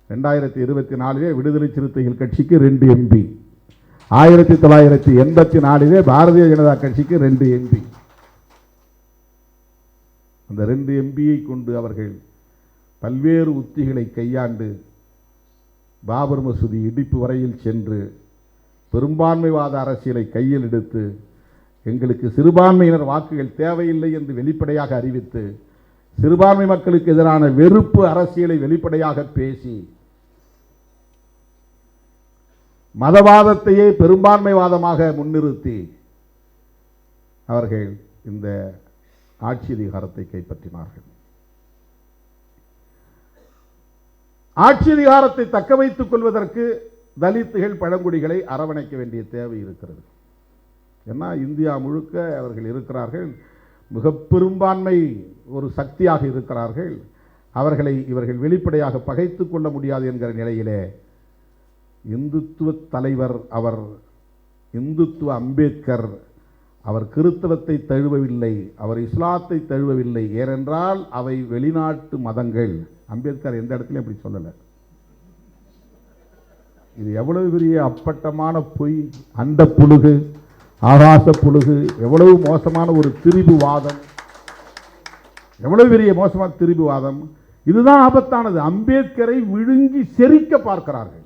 2024 விடுதலை சிறுத்தைகள் கட்சிக்கு 2 எம்பி, 1984 பாரதிய ஜனதா கட்சிக்கு 2 எம்பி. அந்த 2 எம்பியை கொண்டு அவர்கள் பல்வேறு உத்திகளை கையாண்டு பாபர் மசூதி இடிப்பு வரையில் சென்று பெரும்பான்மைவாத அரசியலை கையில் எடுத்து எங்களுக்கு சிறுபான்மையினர் வாக்குகள் தேவையில்லை என்று வெளிப்படையாக அறிவித்து சிறுபான்மை மக்களுக்கு எதிரான வெறுப்பு அரசியலை வெளிப்படையாக பேசி மதவாதத்தையே பெரும்பான்மைவாதமாக முன்னிறுத்தி அவர்கள் இந்த ஆட்சி அதிகாரத்தை கைப்பற்றினார்கள். ஆட்சி அதிகாரத்தை தக்க வைத்துக் கொள்வதற்கு தலித்துகள் பழங்குடிகளை அரவணைக்க வேண்டிய தேவை இருக்கிறது. ஏன்னா இந்தியா முழுக்க அவர்கள் இருக்கிறார்கள், மிக பெரும்பான்மை ஒரு சக்தியாக இருக்கிறார்கள். அவர்களை இவர்கள் வெளிப்படையாக பகைத்துக் கொள்ள முடியாது என்கிற நிலையிலே இந்துத்துவ தலைவர் அவர், இந்துத்துவ அம்பேத்கர், அவர் கிறிஸ்தவத்தை தழுவவில்லை, அவர் இஸ்லாத்தை தழுவவில்லை. ஏனென்றால் அவை வெளிநாட்டு மதங்கள். அம்பேத்கர் எந்த இடத்துலையும் அப்படி சொல்லலை. இது எவ்வளவு பெரிய அப்பட்டமான பொய், அண்ட புழுகு, ஆகாச புழுகு, எவ்வளவு மோசமான ஒரு திரிபுவாதம், எவ்வளவு பெரிய மோசமான திரிபுவாதம். இதுதான் ஆபத்தானது. அம்பேத்கரை விழுங்கி செரிக்க பார்க்கிறார்கள்.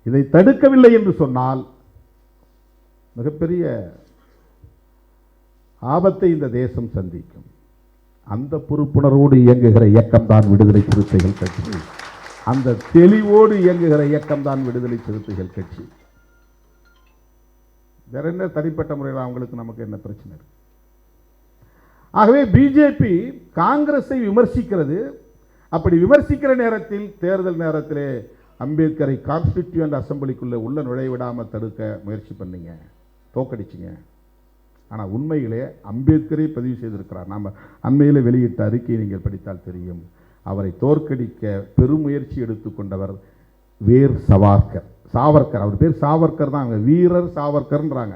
இதை தடுக்கவில்லை என்று சொன்னால் மிகப்பெரிய ஆபத்தை இந்த தேசம் சந்திக்கும். அந்த பொறுப்புணர்வோடு இயங்குகிற இயக்கம் தான் விடுதலை சிறுத்தைகள் கட்சி. அந்த தெளிவோடு இயங்குகிற இயக்கம் தான் விடுதலை சிறுத்தைகள் கட்சி. வேற என்ன தனிப்பட்ட முறையில் அவங்களுக்கு நமக்கு என்ன பிரச்சனை இருக்கு? ஆகவே பிஜேபி காங்கிரஸை விமர்சிக்கிறது. அப்படி விமர்சிக்கிற நேரத்தில், தேர்தல் நேரத்திலே அம்பேத்கரை கான்ஸ்டிடியூயன்ட் அசம்பிளிக்குள்ளே உள்ள நுழைவிடாமல் தடுக்க முயற்சி பண்ணீங்க, தோக்கடிச்சிங்க. ஆனால் உண்மையிலே அம்பேத்கரை பதிவு செய்திருக்கிறார். நாம் அண்மையில் வெளியிட்ட அறிக்கையை நீங்கள் படித்தால் தெரியும். அவரை தோற்கடிக்க பெருமுயற்சி எடுத்துக்கொண்டவர் வீர் சவார்கர். சாவர்கர், அவர் பேர் சாவர்கர் தான், வீரர் சாவர்கர்ன்றாங்க.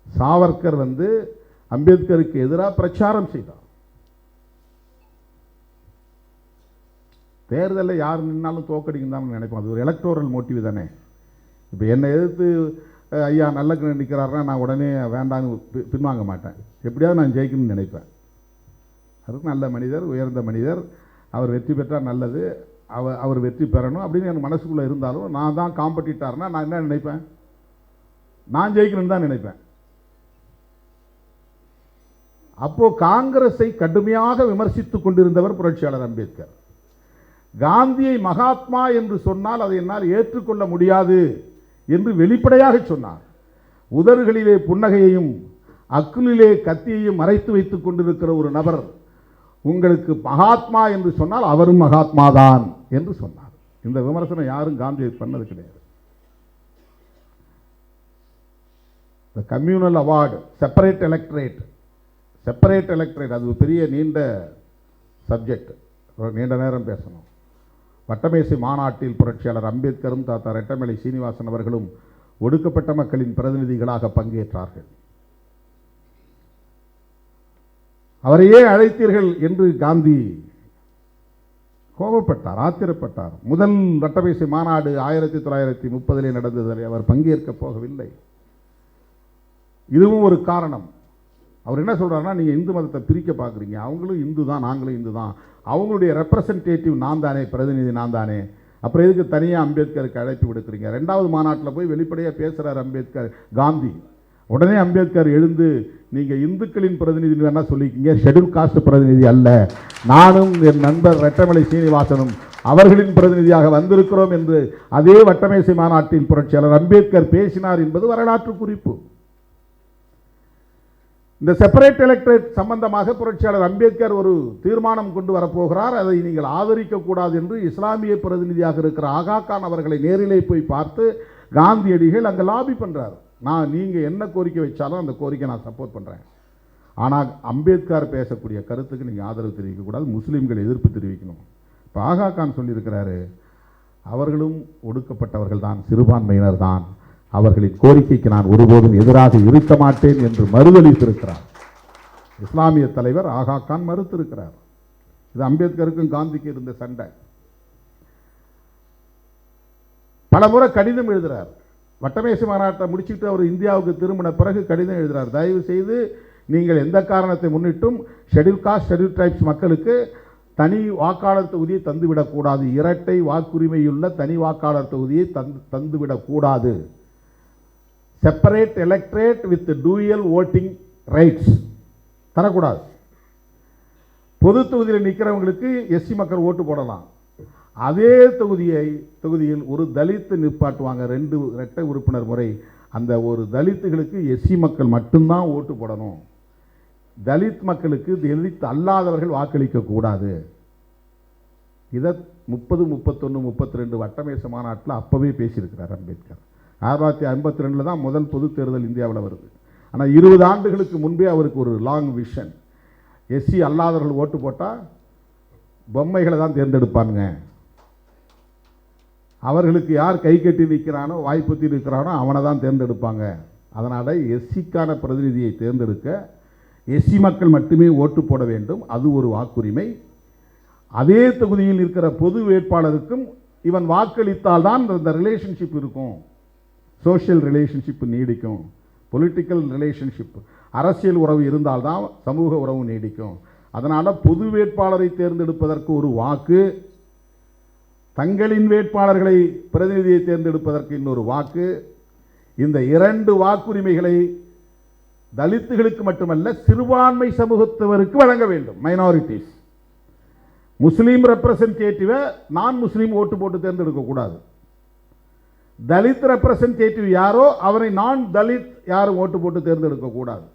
சாவர்கர் அம்பேத்கருக்கு எதிராக பிரச்சாரம் செய்தார். தேர்தலில் யார் நின்னாலும் தோக்கடிக்கும் தான் நினைப்போம். அது ஒரு எலக்டோரல் மோட்டிவ் தானே. இப்போ என்னை எதிர்த்து ஐயா நல்ல நிற்கிறாருன்னா நான் உடனே வேண்டான்னு பின்வாங்க மாட்டேன். எப்படியாவது நான் ஜெயிக்கணும்னு நினைப்பேன். அதுக்கு நல்ல மனிதர், உயர்ந்த மனிதர், அவர் வெற்றி பெற்றால் நல்லது, அவர் வெற்றி பெறணும் அப்படின்னு எனக்கு மனசுக்குள்ளே இருந்தாலும் நான் தான் காம்படிட்டார்னா நான் என்ன நினைப்பேன்? நான் ஜெயிக்கணும்னு தான் நினைப்பேன். அப்போ காங்கிரஸை கடுமையாக விமர்சித்துக் கொண்டிருந்தவர் புரட்சியாளர் அம்பேத்கர். காந்தியை மகாத்மா என்று சொன்னால் அதை என்னால் ஏற்றுக்கொள்ள முடியாது என்று வெளிப்படையாக சொன்னார். உதடுகளிலே புன்னகையையும் அக்குலிலே கத்தியையும் மறைத்து வைத்துக் கொண்டிருக்கிற ஒரு நபர் உங்களுக்கு மகாத்மா என்று சொன்னால் அவரும் மகாத்மா தான் என்று சொன்னார். இந்த விமர்சனம் யாரும் காந்தியை பண்ணது கிடையாது. கம்யூனல் அவார்டு, செப்பரேட் எலக்ட்ரேட், அது பெரிய நீண்ட சப்ஜெக்ட், நீண்ட நேரம் பேசணும். வட்டமேசை மாநாட்டில் புரட்சியாளர் அம்பேத்கரும் தாத்தா ரெட்டமலை சீனிவாசன் அவர்களும் ஒடுக்கப்பட்ட மக்களின் பிரதிநிதிகளாக பங்கேற்றார்கள். அவரையே அழைத்தீர்கள் என்று காந்தி கோபப்பட்டார், ஆத்திரப்பட்டார். முதல் வட்டமேசை மாநாடு 1930 நடந்ததில் அவர் பங்கேற்க போகவில்லை. இதுவும் ஒரு காரணம். அவர் என்ன சொல்றாருன்னா, நீங்க இந்து மதத்தை பிரிக்க பார்க்குறீங்க, அவங்களும் இந்து தான், நாங்களும் இந்து தான், அவங்களுடைய ரெப்ரசன்டேட்டிவ் நான் தானே, பிரதிநிதி நான் தானே, அப்புறம் எதுக்கு தனியாக அம்பேத்கருக்கு அழைப்பு விடுக்கிறீங்க? ரெண்டாவது மாநாட்டில் போய் வெளிப்படையாக பேசுகிறார் அம்பேத்கர், காந்தி. உடனே அம்பேத்கர் எழுந்து, நீங்கள் இந்துக்களின் பிரதிநிதி வேணா சொல்லிக்கிங்க, ஷெட்யூல் காஸ்ட் பிரதிநிதி அல்ல, நானும் என் நண்பர் ரெட்டமலை சீனிவாசனும் அவர்களின் பிரதிநிதியாக வந்திருக்கிறோம் என்று அதே வட்டமேசை மாநாட்டில் புரட்சியாளர் அம்பேத்கர் பேசினார் என்பது வரலாற்று குறிப்பு. இந்த செப்பரேட் எலக்ட்ரேட் சம்பந்தமாக புரட்சியாளர் அம்பேத்கர் ஒரு தீர்மானம் கொண்டு வரப்போகிறார். அதை நீங்கள் ஆதரிக்க கூடாது என்று இஸ்லாமிய பிரதிநிதியாக இருக்கிற ஆகா கான் அவர்களை நேரிலே போய் பார்த்து காந்தியடிகள் அங்கே லாபி பண்றார். நீங்கள் என்ன கோரிக்கை வச்சாலும் அந்த கோரிக்கை நான் சப்போர்ட் பண்ணுறேன், ஆனால் அம்பேத்கர் பேசக்கூடிய கருத்துக்கு நீங்கள் ஆதரவு தெரிவிக்கக்கூடாது, முஸ்லீம்கள் எதிர்ப்பு தெரிவிக்கணும். இப்போ ஆகா கான் சொல்லியிருக்கிறாரு, அவர்களும் ஒடுக்கப்பட்டவர்கள் தான், சிறுபான்மையினர் தான், அவர்களின் கோரிக்கைக்கு நான் ஒருபோதும் எதிராக இருக்க மாட்டேன் என்று மறுதளித்திருக்கிறார். இஸ்லாமிய தலைவர் ஆகா கான் மறுத்திருக்கிறார். இது அம்பேத்கருக்கும் காந்திக்கு இருந்த சண்டை. பல முறை கடிதம் எழுதுகிறார். வட்டமேசை மாநாட்டை முடிச்சுட்டு அவர் இந்தியாவுக்கு திரும்பின பிறகு கடிதம் எழுதுகிறார், தயவு செய்து நீங்கள் எந்த காரணத்தை முன்னிட்டும் ஷெட்யூல் காஸ்ட், ஷெட்யூல் ட்ரைப்ஸ் மக்களுக்கு தனி வாக்காளர் தொகுதியை தந்துவிடக்கூடாது, இரட்டை வாக்குரிமையுள்ள தனி வாக்காளர் தொகுதியை தந்துவிடக்கூடாது, separate electorate with dual voting rights தரக்கூடாது. பொது தொகுதியில் நிற்கிறவங்களுக்கு எஸ்சி மக்கள் ஓட்டு போடலாம், அதே தொகுதியில் ஒரு தலித்து நிற்பாட்டுவாங்க, 2 இரட்டை உறுப்பினர் முறை, அந்த ஒரு தலித்துகளுக்கு எஸ்சி மக்கள் மட்டும்தான் ஓட்டு போடணும். தலித் மக்களுக்கு தலித் அல்லாதவர்கள் வாக்களிக்க கூடாது. இதை 30, 31, 32 வட்டமேச மாநாட்டில் அப்பவே பேசியிருக்கிறார் அம்பேத்கர். 1952 தான் முதல் பொது தேர்தல் இந்தியாவில் வருது. ஆனால் 20 ஆண்டுகளுக்கு முன்பே அவருக்கு ஒரு லாங் விஷன். எஸ்சி அல்லாதவர்கள் ஓட்டு போட்டால் பொம்மைகளை தான் தேர்ந்தெடுப்பானுங்க, அவர்களுக்கு யார் கை கட்டி நிற்கிறானோ வாய்ப்புத்தி நிற்கிறானோ அவனை தான் தேர்ந்தெடுப்பாங்க. அதனால் எஸ்சிக்கான பிரதிநிதியை தேர்ந்தெடுக்க எஸ்சி மக்கள் மட்டுமே ஓட்டு போட வேண்டும், அது ஒரு வாக்குரிமை. அதே தொகுதியில் இருக்கிற பொது வேட்பாளருக்கும் இவன் வாக்களித்தால் தான் இந்த ரிலேஷன்ஷிப் இருக்கும், சோஷியல் ரிலேஷன்ஷிப் நீடிக்கும், பொலிட்டிக்கல் ரிலேஷன்ஷிப் அரசியல் உறவு இருந்தால்தான் சமூக உறவு நீடிக்கும். அதனால் பொது வேட்பாளரை தேர்ந்தெடுப்பதற்கு ஒரு வாக்கு, தங்களின் வேட்பாளர்களை பிரதிநிதியை தேர்ந்தெடுப்பதற்கு இன்னொரு வாக்கு. இந்த 2 வாக்குரிமைகளை தலித்துகளுக்கு மட்டுமல்ல சிறுபான்மை சமூகத்தவருக்கு வழங்க வேண்டும். மைனாரிட்டிஸ், முஸ்லீம் ரெப்ரசன்டேட்டிவை நான் முஸ்லீம் ஓட்டு போட்டு தேர்ந்தெடுக்கக்கூடாது. தலித் ரெப்ரசன்டேட்டிவ் யாரோ அவரை நான் தலித் யாரும் ஓட்டு போட்டு தேர்ந்தெடுக்கக்கூடாது.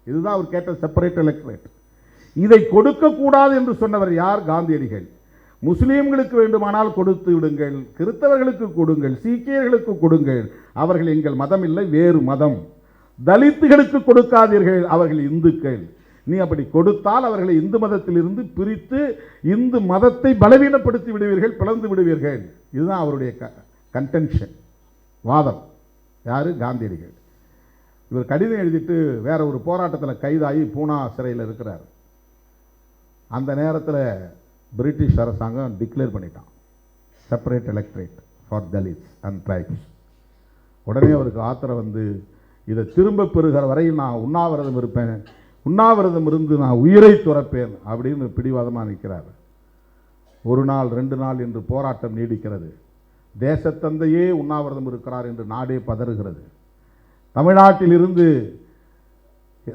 இதுதான் அவர் கேட்ட செப்பரேட் எலக்டரேட். இதை கொடுக்கக்கூடாது என்று சொன்னவர் யார்? காந்தியடிகள். முஸ்லீம்களுக்கு வேண்டுமானால் கொடுத்து விடுங்கள், கிறிஸ்தவர்களுக்கு கொடுங்கள், சீக்கியர்களுக்கு கொடுங்கள், அவர்கள் எங்கள் மதம் இல்லை, வேறு மதம். தலித்துகளுக்கு கொடுக்காதீர்கள், அவர்கள் இந்துக்கள். நீ அப்படி கொடுத்தால் அவர்களை இந்து மதத்திலிருந்து பிரித்து இந்து மதத்தை பலவீனப்படுத்தி விடுவீர்கள், பிளந்து விடுவீர்கள். இதுதான் அவருடைய கன்டென்ஷன், வாதம். யாரு? காந்தியடிகள். இவர் கடிதம் எழுதிட்டு வேற ஒரு போராட்டத்தில் கைதாகி பூனா சிறையில் இருக்கிறார். அந்த நேரத்தில் பிரிட்டிஷ் அரசாங்கம் டிக்ளேர் பண்ணிட்டான் separate electorate for Dalits and tribes. உடனே அவருக்கு ஆத்திரம் வந்து, இதை திரும்ப பெறுகிற வரையில் நான் உண்ணாவிரதம் இருப்பேன், உண்ணாவிரதம் இருந்து நான் உயிரை துறப்பேன் அப்படின்னு பிடிவாதமாக நிற்கிறார். 1 நாள் 2 நாள் என்று போராட்டம் நீடிக்கிறது. தேசத்தந்தையே உண்ணாவிரதம் இருக்கிறார் என்று நாடே பதறுகிறது. தமிழ்நாட்டில் இருந்து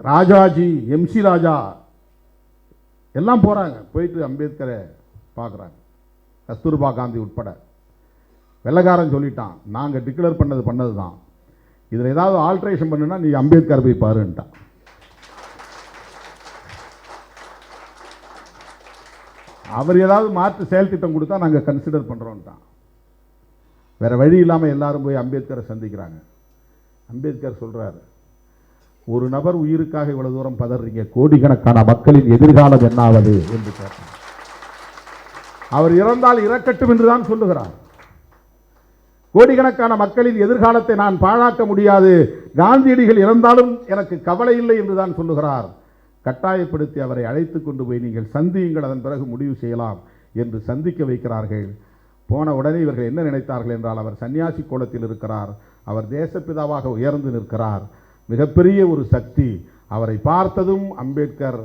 ராஜாஜி, MC ராஜா எல்லாம் போகிறாங்க, போயிட்டு அம்பேத்கரை பார்க்குறாங்க, கஸ்தூர்பா காந்தி உட்பட. வெள்ளக்காரன் சொல்லிட்டான், நாங்கள் டிக்ளேர் பண்ணது தான், இதில் ஏதாவது ஆல்ட்ரேஷன் பண்ணுன்னா நீ அம்பேத்கர் போய் பாருன்ட்டான். அவர் ஏதாவது மாற்று செயல் திட்டம் கொடுத்தா நாங்கள் கன்சிடர் பண்ணுறோன்ட்டான். வேறு வழி இல்லாமல் எல்லாரும் போய் அம்பேத்கரை சந்திக்கிறாங்க. அம்பேத்கர் சொல்கிறார், ஒரு நபர் உயிருக்காக இவ்வளவு தூரம் பதறீங்க, கோடிக்கணக்கான மக்களின் எதிர்காலம் என்னாவது என்று கேட்டார். அவர் இறந்தால் இறக்கட்டும் என்றுதான் சொல்லுகிறார். கோடிக்கணக்கான மக்களின் எதிர்காலத்தை நான் பாழாக்க முடியாது, காந்தியடிகள் இறந்தாலும் எனக்கு கவலை இல்லை என்றுதான் சொல்லுகிறார். கட்டாயப்படுத்தி அவரை அழைத்து கொண்டு போய் நீங்கள் சந்தியுங்கள், அதன் பிறகு முடிவு செய்யலாம் என்று சந்திக்க வைக்கிறார்கள். போன உடனே இவர்கள் என்ன நினைத்தார்கள் என்றால், அவர் சன்னியாசி கோலத்தில் இருக்கிறார், அவர் தேசப்பிதாவாக உயர்ந்து நிற்கிறார், மிகப்பெரிய ஒரு சக்தி, அவரை பார்த்ததும் அம்பேத்கர்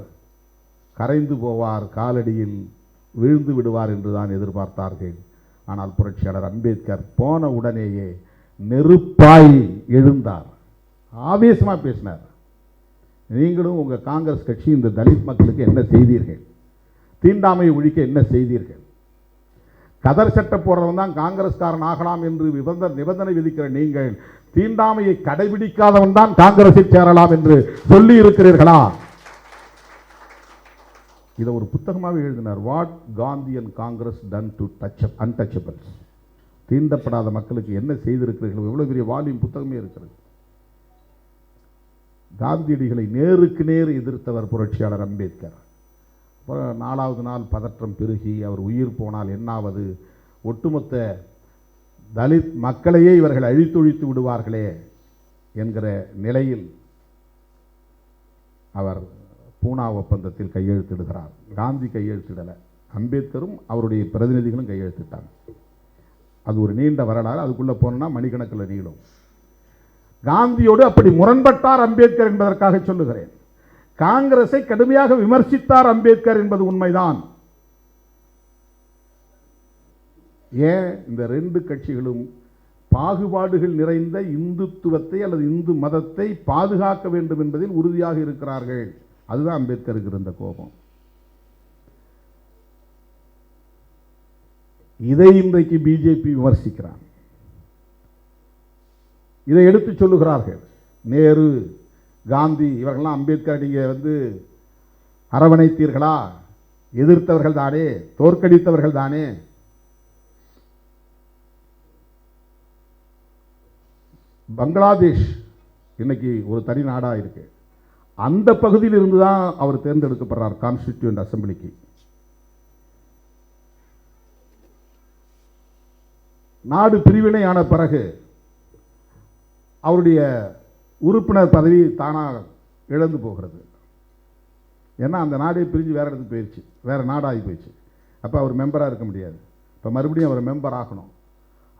கரைந்து போவார், காலடியில் வீழ்ந்து விடுவார் என்று தான் எதிர்பார்த்தார்கள். ஆனால் புரட்சியாளர் அம்பேத்கர் போன உடனேயே நெருப்பாய் எழுந்தார், ஆவேசமாக பேசினார். நீங்களும் உங்கள் காங்கிரஸ் கட்சி இந்த தலித் மக்களுக்கு என்ன செய்தீர்கள்? தீண்டாமை ஒழிக்க என்ன செய்தீர்கள்? கதர் சட்டை போடுறவன் தான் காங்கிரஸ்காரன் ஆகலாம் என்று நிபந்தனை விதிக்கிற நீங்கள் தீண்டாமையை கடைபிடிக்காதவன் தான் காங்கிரஸில் சேரலாம் என்று சொல்லி இருக்கிறீர்களா? இதை ஒரு புத்தகமாக எழுதினார், what Gandhi and Congress done to untouchables. தீண்டப்படாத மக்களுக்கு என்ன செய்திருக்கிறீர்கள், எவ்வளவு பெரிய வால்யூம் புத்தகமே இருக்கிறது. காந்தியடிகளை நேருக்கு நேர் எதிர்த்தவர் புரட்சியாளர் அம்பேத்கர். 4வது நாள் பதற்றம் பெருகி அவர் உயிர் போனால் என்னாவது, ஒட்டுமொத்த தலித் மக்களையே இவர்கள் அழித்தொழித்து விடுவார்களே என்கிற நிலையில் அவர் பூனா ஒப்பந்தத்தில் கையெழுத்திடுகிறார். காந்தி கையெழுத்திடலை, அம்பேத்கரும் அவருடைய பிரதிநிதிகளும் கையெழுத்திட்டாங்க. அது ஒரு நீண்ட வரலாறு, அதுக்குள்ளே போனோம்னா மணிக்கணக்கில் நீளும். காந்தியோடு அப்படி முரண்பட்டார் அம்பேத்கர் என்பதற்காக சொல்லுகிறேன். காங்கிரஸை கடுமையாக விமர்சித்தார் அம்பேத்கர் என்பது உண்மைதான். ஏன்? இந்த 2 கட்சிகளும் பாகுபாடுகள் நிறைந்த இந்துத்துவத்தை அல்லது இந்து மதத்தை பாதுகாக்க வேண்டும் என்பதில் உறுதியாக இருக்கிறார்கள். அதுதான் அம்பேத்கருக்கு இருந்த கோபம். இதை இன்றைக்கு பிஜேபி விமர்சிக்கிறார். இதை எடுத்து சொல்லுகிறார்கள். நேரு, காந்தி இவர்கள்லாம் அம்பேத்கர் நீங்கள் அரவணைத்தீர்களா? எதிர்த்தவர்கள் தானே, தோற்கடித்தவர்கள் தானே. பங்களாதேஷ் இன்னைக்கு ஒரு தனி நாடா இருக்கு. அந்த பகுதியில் இருந்து தான் அவர் தேர்ந்தெடுக்கப்படுறார் கான்ஸ்டிடியூயன்ட் அசம்பிளிக்கு. நாடு பிரிவினையான பிறகு அவருடைய உறுப்பினர் பதவி தானாக இழந்து போகிறது. ஏன்னா அந்த நாடே பிரிஞ்சு வேற இடத்துக்கு போயிடுச்சு, வேற நாடாகி போயிடுச்சு. அப்போ அவர் மெம்பராக இருக்க முடியாது. இப்போ மறுபடியும் அவர் மெம்பர் ஆகணும்.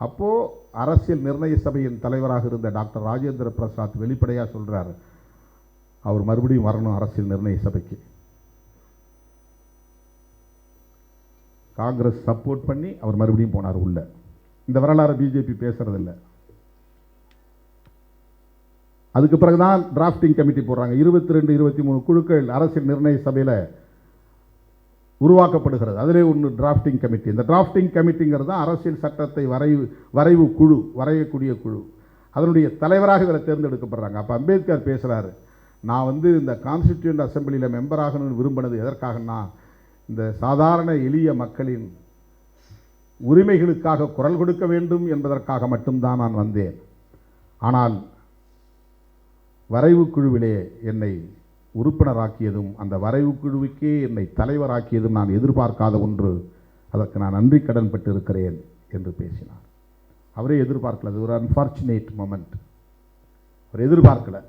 அப்போது அரசியல் நிர்ணய சபையின் தலைவராக இருந்த டாக்டர் ராஜேந்திர பிரசாத் வெளிப்படையாக சொல்கிறார், அவர் மறுபடியும் வரணும் அரசியல் நிர்ணய சபைக்கு. காங்கிரஸ் சப்போர்ட் பண்ணி அவர் மறுபடியும் போனார் உள்ள. இந்த வரலாறு பிஜேபி பேசுறதில்லை. அதுக்கு பிறகுதான் டிராஃப்டிங் கமிட்டி போடுறாங்க. 22, 23 குழுக்கள் அரசியல் நிர்ணய சபையில் உருவாக்கப்படுகிறது. அதிலே ஒன்று டிராஃப்டிங் கமிட்டி. இந்த டிராஃப்டிங் கமிட்டிங்கிறது தான் அரசியல் சட்டத்தை வரைவு குழு, வரையக்கூடிய குழு. அதனுடைய தலைவராக இவரை தேர்ந்தெடுக்கப்படுறாங்க. அப்போ அம்பேத்கர் பேசுகிறாரு, நான் இந்த கான்ஸ்டிடியூயன்ட் அசம்பிளியில் மெம்பர் ஆகணும்னு விரும்பினது எதற்காகனா, இந்த சாதாரண எளிய மக்களின் உரிமைகளுக்காக குரல் கொடுக்க வேண்டும் என்பதற்காக மட்டும்தான் நான் வந்தேன். ஆனால் வரைவு குழுவிலே என்னை உறுப்பினராக்கியதும் அந்த வரைவு குழுவுக்கே என்னை தலைவராக்கியதும் நான் எதிர்பார்க்காத ஒன்று. அதற்கு நான் நன்றி கடன் பட்டு இருக்கிறேன் என்று பேசினார். அவரே எதிர்பார்க்கல. அது ஒரு அன்பார்ச்சுனேட் மொமெண்ட். அவர் எதிர்பார்க்கல.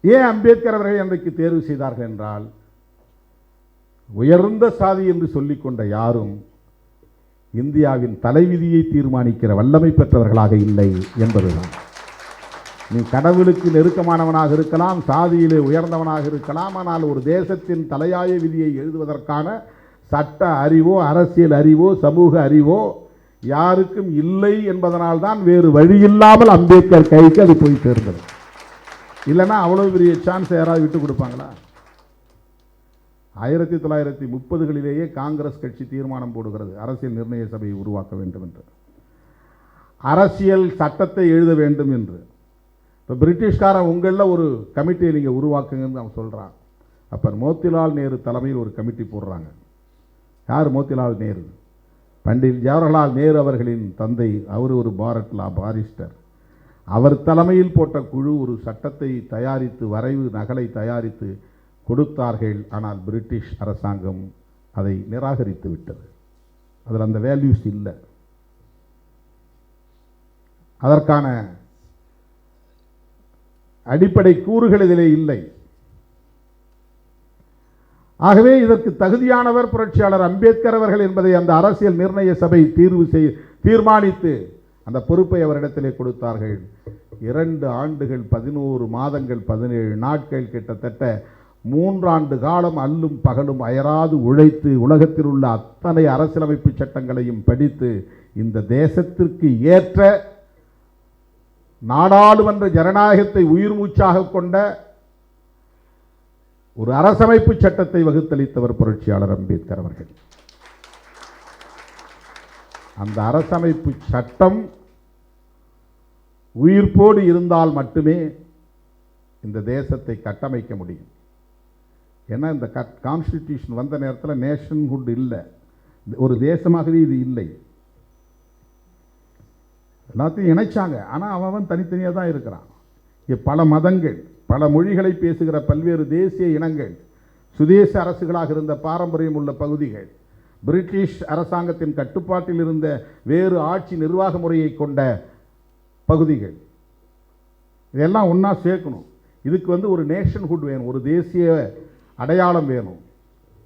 ஏன் அம்பேத்கர் அவர்கள் அன்றைக்கு தேர்வு செய்தார்கள் என்றால், உயர்ந்த சாதி என்று சொல்லிக்கொண்ட யாரும் இந்தியாவின் தலைவிதியை தீர்மானிக்கிற வல்லமை பெற்றவர்களாக இல்லை என்பதுதான். நீ கடவுளுக்கு நெருக்கமானவனாக இருக்கலாம், சாதியிலே உயர்ந்தவனாக இருக்கலாம், ஆனால் ஒரு தேசத்தின் தலையாய விதியை எழுதுவதற்கான சட்ட அறிவோ, அரசியல் அறிவோ, சமூக அறிவோ யாருக்கும் இல்லை என்பதனால்தான் வேறு வழியில்லாமல் அம்பேத்கர் கைக்கு அது போய் சேர்ந்தது. இல்லைன்னா அவ்வளவு பெரிய சான்ஸ் யாராவது விட்டு கொடுப்பாங்களா? 1930களிலேயே காங்கிரஸ் கட்சி தீர்மானம் போடுகிறது அரசியல் நிர்ணய சபையை உருவாக்க வேண்டும் என்று, அரசியல் சட்டத்தை எழுத வேண்டும் என்று. இப்போ பிரிட்டிஷ்காரன் உங்களில் ஒரு கமிட்டியை நீங்கள் உருவாக்குங்கன்னு அவன் சொல்கிறான். அப்போ மோத்திலால் நேரு தலைமையில் ஒரு கமிட்டி போடுறாங்க. யார் மோத்திலால் நேரு? பண்டிட் ஜவஹர்லால் நேரு அவர்களின் தந்தை. அவர் ஒரு பாரிஸ்டர். அவர் தலைமையில் போட்ட குழு ஒரு சட்டத்தை தயாரித்து, வரைவு நகலை தயாரித்து கொடுத்தார்கள். ஆனால் பிரிட்டிஷ் அரசாங்கம் அதை நிராகரித்து விட்டது. அதில் அந்த வேல்யூஸ் இல்லை, அதற்கான அடிப்படை கூறுகள் இதிலே இல்லை. ஆகவே இதற்கு தகுதியானவர் புரட்சியாளர் அம்பேத்கர் அவர்கள் என்பதை அந்த அரசியல் நிர்ணய சபை தீர்மானித்து அந்த பொறுப்பை அவரிடத்திலே கொடுத்தார்கள். 2 ஆண்டுகள் 11 மாதங்கள் 17 நாட்கள், கிட்டத்தட்ட 3 ஆண்டு காலம் அல்லும் பகலும் அயராது உழைத்து உலகத்தில் உள்ள அத்தனை அரசியலமைப்பு சட்டங்களையும் படித்து இந்த தேசத்திற்கு ஏற்ற நாடாளுமன்ற ஜனநாயகத்தை உயிர் மூச்சாக கொண்ட ஒரு அரசமைப்பு சட்டத்தை வகுத்தளித்தவர் புரட்சியாளர் அம்பேத்கர் அவர்கள். அந்த அரசமைப்பு சட்டம் உயிர்ப்போடு இருந்தால் மட்டுமே இந்த தேசத்தை கட்டமைக்க முடியும். ஏன்னா இந்த கான்ஸ்டிடியூஷன் வந்த நேரத்தில் நேஷன்ஹுட் இல்லை, ஒரு தேசமாகவே இது இல்லை. எல்லாத்தையும் இணைச்சாங்க, ஆனால் அவன் தனித்தனியாக தான் இருக்கிறான். பல மதங்கள், பல மொழிகளை பேசுகிற பல்வேறு தேசிய இனங்கள், சுதேச அரசுகளாக இருந்த பாரம்பரியம் உள்ள பகுதிகள், பிரிட்டிஷ் அரசாங்கத்தின் கட்டுப்பாட்டில் இருந்த வேறு ஆட்சி நிர்வாக முறையை கொண்ட பகுதிகள், இதெல்லாம் ஒன்றா சேர்க்கணும். இதுக்கு ஒரு நேஷன்ஹுட் வேணும், ஒரு தேசிய அடையாளம் வேணும்.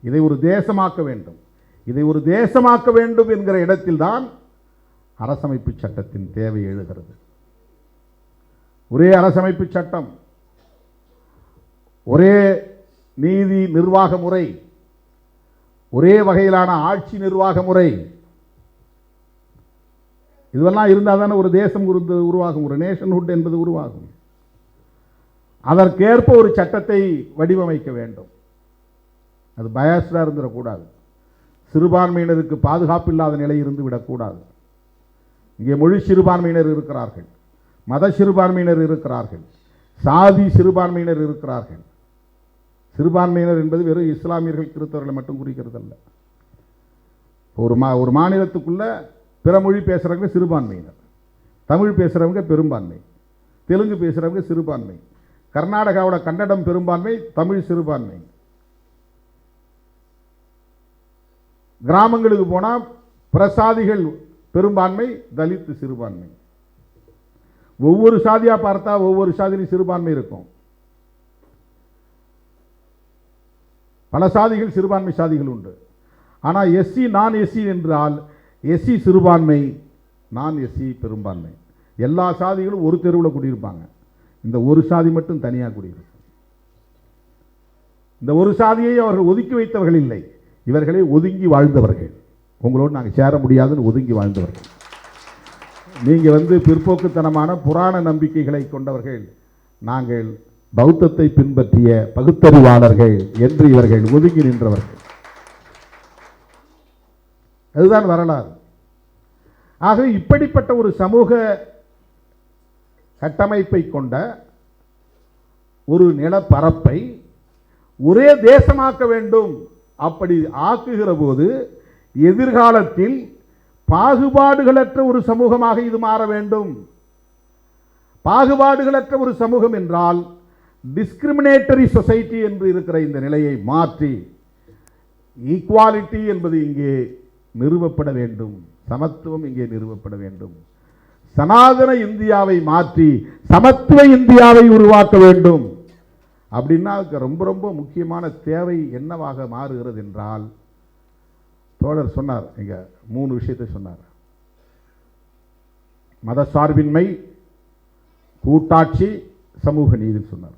இதை ஒரு தேசமாக்க வேண்டும். இதை ஒரு தேசமாக்க வேண்டும் என்கிற இடத்தில் தான் அரசமைப்பு சட்டத்தின் தேவை எழுகிறது. ஒரே அரசமைப்பு சட்டம், ஒரே நீதி நிர்வாக முறை, ஒரே வகையிலான ஆட்சி நிர்வாக முறை, இதுவெல்லாம் இருந்தால் தானே ஒரு தேசம் உருவாகும், ஒரு நேஷன்ஹுட் என்பது உருவாகும். அதற்கேற்ப ஒரு சட்டத்தை வடிவமைக்க வேண்டும். அது பயாஸ்டாக இருந்துடக்கூடாது. சிறுபான்மையினருக்கு பாதுகாப்பு இல்லாத நிலை இருந்து விடக்கூடாது. இங்கே மொழி சிறுபான்மையினர் இருக்கிறார்கள், மத சிறுபான்மையினர் இருக்கிறார்கள், சாதி சிறுபான்மையினர் இருக்கிறார்கள். சிறுபான்மையினர் என்பது வெறும் இஸ்லாமியர்கள் கிறிஸ்தவர்களை மட்டும் குறிக்கிறது அல்ல. ஒரு மாநிலத்துக்குள்ள பிற மொழி பேசுகிறவங்க சிறுபான்மையினர், தமிழ் பேசுகிறவங்க பெரும்பான்மை, தெலுங்கு பேசுகிறவங்க சிறுபான்மை, கர்நாடகாவோட கன்னடம் பெரும்பான்மை, தமிழ் சிறுபான்மை. கிராமங்களுக்கு போனால் பிரசாதிகள் பெரும்பான்மை, தலித் சிறுபான்மை. ஒவ்வொரு சாதியா பார்த்தா ஒவ்வொரு சாதியிலும் சிறுபான்மை இருக்கும். பல சாதிகள் சிறுபான்மை சாதிகள் உண்டு. ஆனால் எஸ்சி நான் எஸ்சி என்றால் எஸ்சி சிறுபான்மை, நான் எஸ்சி பெரும்பான்மை. எல்லா சாதிகளும் ஒரு தெருவில் குடியிருப்பாங்க. இந்த ஒரு சாதி மட்டும் தனியாக குடியிருக்கும். இந்த ஒரு சாதியை அவர்கள் ஒதுக்கி வைத்தவர்கள் இல்லை, இவர்களை ஒதுங்கி வாழ்ந்தவர்கள். உங்களோடு நாங்கள் சேர முடியாதுன்னு ஒதுங்கி வாழ்ந்தவர்கள். நீங்கள் பிற்போக்குத்தனமான புராண நம்பிக்கைகளை கொண்டவர்கள், நாங்கள் பௌத்தத்தை பின்பற்றிய பகுத்தறிவாளர்கள் என்று இவர்கள் ஒதுங்கி நின்றவர்கள். அதுதான் வரலாறு. ஆக இப்படிப்பட்ட ஒரு சமூக கட்டமைப்பை கொண்ட ஒரு நிலப்பரப்பை ஒரே தேசமாக்க வேண்டும். அப்படி ஆக்குகிற போது எதிர்காலத்தில் பாகுபாடுகளற்ற ஒரு சமூகமாக இது மாற வேண்டும். பாகுபாடுகளற்ற ஒரு சமூகம் என்றால் டிஸ்கிரிமினேட்டரி சொசைட்டி என்று இருக்கிற இந்த நிலையை மாற்றி ஈக்குவாலிட்டி என்பது இங்கே நிறுவப்பட வேண்டும், சமத்துவம் இங்கே நிறுவப்பட வேண்டும். சனாதன இந்தியாவை மாற்றி சமத்துவ இந்தியாவை உருவாக்க வேண்டும். அப்படின்னா ரொம்ப ரொம்ப முக்கியமான தேவை என்னவாக மாறுகிறது என்றால், தோழர் சொன்னார், இங்க 3 விஷயத்தை சொன்னார். மதசார்பின்மை, கூட்டாட்சி, சமூக நீதி சொன்னார்.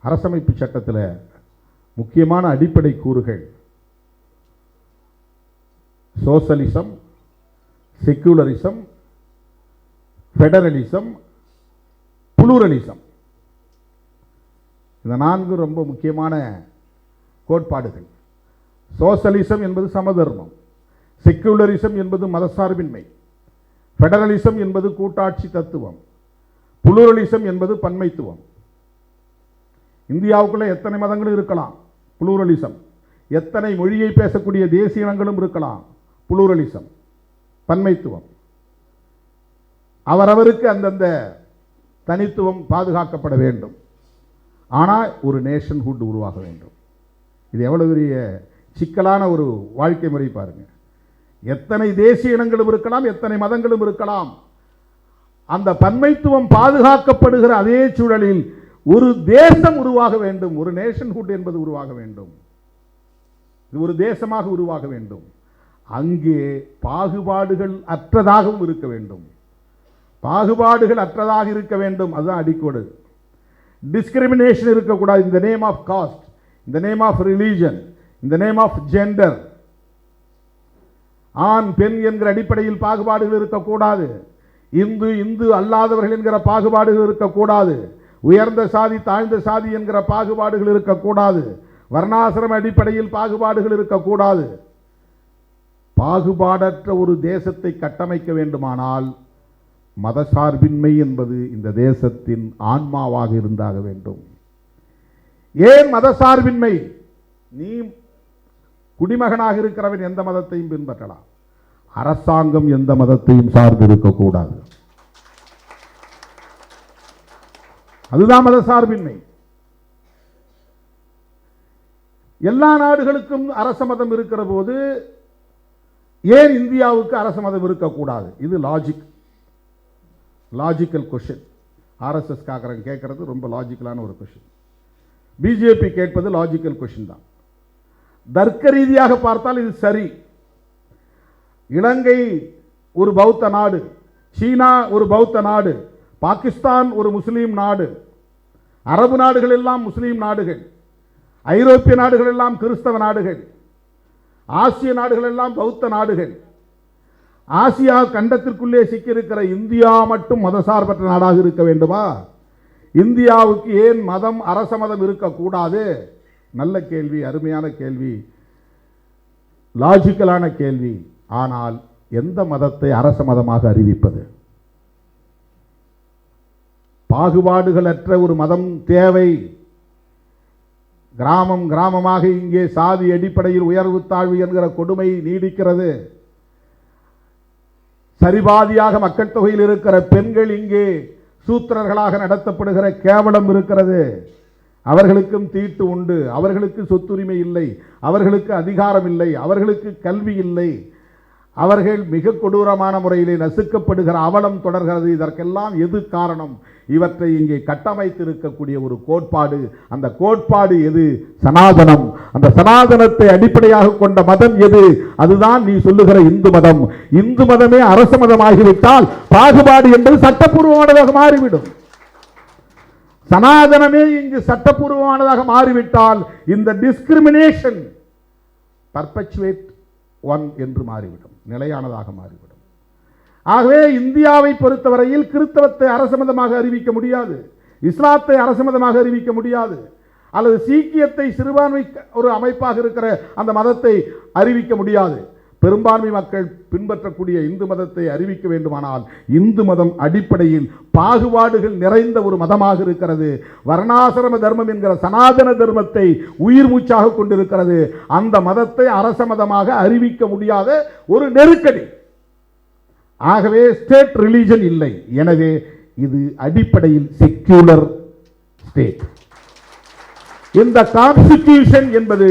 அரசமைப்பு சட்டத்தில் முக்கியமான அடிப்படை கூறுகள் சோசலிசம், செக்குலரிசம், ஃபெடரலிசம், புளூரலிசம். இந்த 4 ரொம்ப முக்கியமான கோட்பாடுகள். சோசலிசம் என்பது சமதர்மம், செக்குலரிசம் என்பது மதசார்பின்மை, ஃபெடரலிசம் என்பது கூட்டாட்சி தத்துவம், புளூரலிசம் என்பது பன்மைத்துவம். இந்தியாவுக்குள்ள எத்தனை மதங்களும் இருக்கலாம், புளூரலிசம். எத்தனை மொழியை பேசக்கூடிய தேசிய இனங்களும் இருக்கலாம், புளூரலிசம், பன்மைத்துவம். அவரவருக்கு அந்தந்த தனித்துவம் பாதுகாக்கப்பட வேண்டும். ஆனால் ஒரு நேஷன்ஹுட் உருவாக வேண்டும். இது எவ்வளவு பெரிய சிக்கலான ஒரு வாழ்க்கை முறை பாருங்க. எத்தனை தேசிய இனங்களும் இருக்கலாம், எத்தனை மதங்களும் இருக்கலாம். அந்த பன்மைத்துவம் பாதுகாக்கப்படுகிற அதே சூழலில் ஒரு தேசம் உருவாக வேண்டும், ஒரு நேஷன்ஹுட் என்பது உருவாக வேண்டும். இது ஒரு தேசமாக உருவாக வேண்டும். அங்கே பாகுபாடுகள் அற்றதாகவும் இருக்க வேண்டும். பாகுபாடுகள் அற்றதாக இருக்க வேண்டும். அதுதான் அடிக்கோடு. டிஸ்கிரிமினேஷன் இருக்கக்கூடாது. இந்த நேம் ஆஃப் காஸ்ட், இந்த நேம் ஆஃப் ரிலீஜன், இந்த நேம் ஆஃப் ஜெண்டர். ஆண் பெண் என்கிற அடிப்படையில் பாகுபாடுகள் இருக்கக்கூடாது. இந்து இந்து அல்லாதவர்கள் என்கிற பாகுபாடுகள் இருக்கக்கூடாது. உயர்ந்த சாதி தாழ்ந்த சாதி என்கிற பாகுபாடுகள் இருக்கக்கூடாது. வர்ணாசிரம அடிப்படையில் பாகுபாடுகள் இருக்கக்கூடாது. பாகுபாடற்ற ஒரு தேசத்தை கட்டமைக்க வேண்டுமானால் மதசார்பின்மை என்பது இந்த தேசத்தின் ஆன்மாவாக இருந்தாக வேண்டும். ஏன் மதசார்பின்மை? நீ குடிமகனாக இருக்கிறவன் எந்த மதத்தையும் பின்பற்றலாம், அரசாங்கம் எந்த மதத்தையும் சார்ந்து இருக்கக்கூடாது. அதுதான் மதசார்பின்மை. எல்லா நாடுகளுக்கும் அரச மதம் இருக்கிற போது ஏன் இந்தியாவுக்கு அரச மதம் இருக்கக்கூடாது? இது லாஜிக்கல் கொஸ்டின். ஆர்எஸ்எஸ் கேட்கறது ரொம்ப லாஜிக்கலான ஒரு கொஸ்டின். பிஜேபி கேட்பது லாஜிக்கல் கொஸ்டின் தான். தர்க்க ரீதியாக பார்த்தால் இது சரி. இலங்கை ஒரு பௌத்த நாடு, சீனா ஒரு பௌத்த நாடு, பாகிஸ்தான் ஒரு முஸ்லீம் நாடு, அரபு நாடுகள் எல்லாம் முஸ்லீம் நாடுகள், ஐரோப்பிய நாடுகள் எல்லாம் கிறிஸ்தவ நாடுகள், ஆசிய நாடுகள் எல்லாம் பௌத்த நாடுகள். ஆசியா கண்டத்திற்குள்ளே சிக்கியிருக்கிற இந்தியா மட்டும் மதசார்பற்ற நாடாக இருக்க வேண்டுமா? இந்தியாவுக்கு ஏன் மதம் அரச மதம் இருக்கக்கூடாது? நல்ல கேள்வி, அருமையான கேள்வி, லாஜிக்கலான கேள்வி. ஆனால் எந்த மதத்தை அரச மதமாக அறிவிப்பது? பாகுபாடுகளற்ற ஒரு மதம் தேவை. கிராமம் கிராமமாக இங்கே சாதி அடிப்படையில் உயர்வு தாழ்வு என்கிற கொடுமை நீடிக்கிறது. சரிபாதியாக மக்கள் தொகையில் இருக்கிற பெண்கள் இங்கே சூத்திரர்களாக நடத்தப்படுகிற கேவலம் இருக்கிறது. அவர்களுக்கும் தீட்டு உண்டு, அவர்களுக்கு சொத்துரிமை இல்லை, அவர்களுக்கு அதிகாரம் இல்லை, அவர்களுக்கு கல்வி இல்லை, அவர்கள் மிக கொடூரமான முறையிலே நசுக்கப்படுகிற அவலம் தொடர்கிறது. இதற்கெல்லாம் எது காரணம்? இவற்றை இங்கே கட்டமைத்திருக்கக்கூடிய ஒரு கோட்பாடு. அந்த கோட்பாடு எது? சனாதனம். அந்த சனாதனத்தை அடிப்படையாக கொண்ட மதம் எது? அதுதான் நீ சொல்லுகிற இந்து மதம். இந்து மதமே அரச மதமாகிவிட்டால் பாகுபாடு என்பது சட்டப்பூர்வமானதாக மாறிவிடும். சனாதனமே இங்கு சட்டப்பூர்வமானதாக மாறிவிட்டால் இந்த டிஸ்கிரிமினேஷன் பர்பச்சுவேட் ஒன் என்று மாறிவிடும், நிலையானதாக மாறிவிடும். ஆகவே இந்தியாவை பொறுத்தவரையில் கிறிஸ்தவத்தை அரச மதமாக அறிவிக்க முடியாது, இஸ்லாத்தை அரச மதமாக அறிவிக்க முடியாது, அல்லது சீக்கியத்தை சிறுபான்மை ஒரு அமைப்பாக இருக்கிற அந்த மதத்தை அறிவிக்க முடியாது. பெரும்பான்மை மக்கள் பின்பற்றக்கூடிய இந்து மதத்தை அறிவிக்க வேண்டுமானால் இந்து மதம் அடிப்படையில் பாகுபாடுகள் நிறைந்த ஒரு மதமாக இருக்கிறது. வர்ணாசிரம தர்மம் என்கிற சனாதன தர்மத்தை உயிர் மூச்சாக கொண்டிருக்கிறது. அந்த மதத்தை அரச மதமாக அறிவிக்க முடியாத ஒரு நெருக்கடி. ஆகவே ஸ்டேட் ரிலிஜன் இல்லை. எனவே இது அடிப்படையில் செக்யூலர் ஸ்டேட். இந்த கான்ஸ்டிடியூஷன் என்பது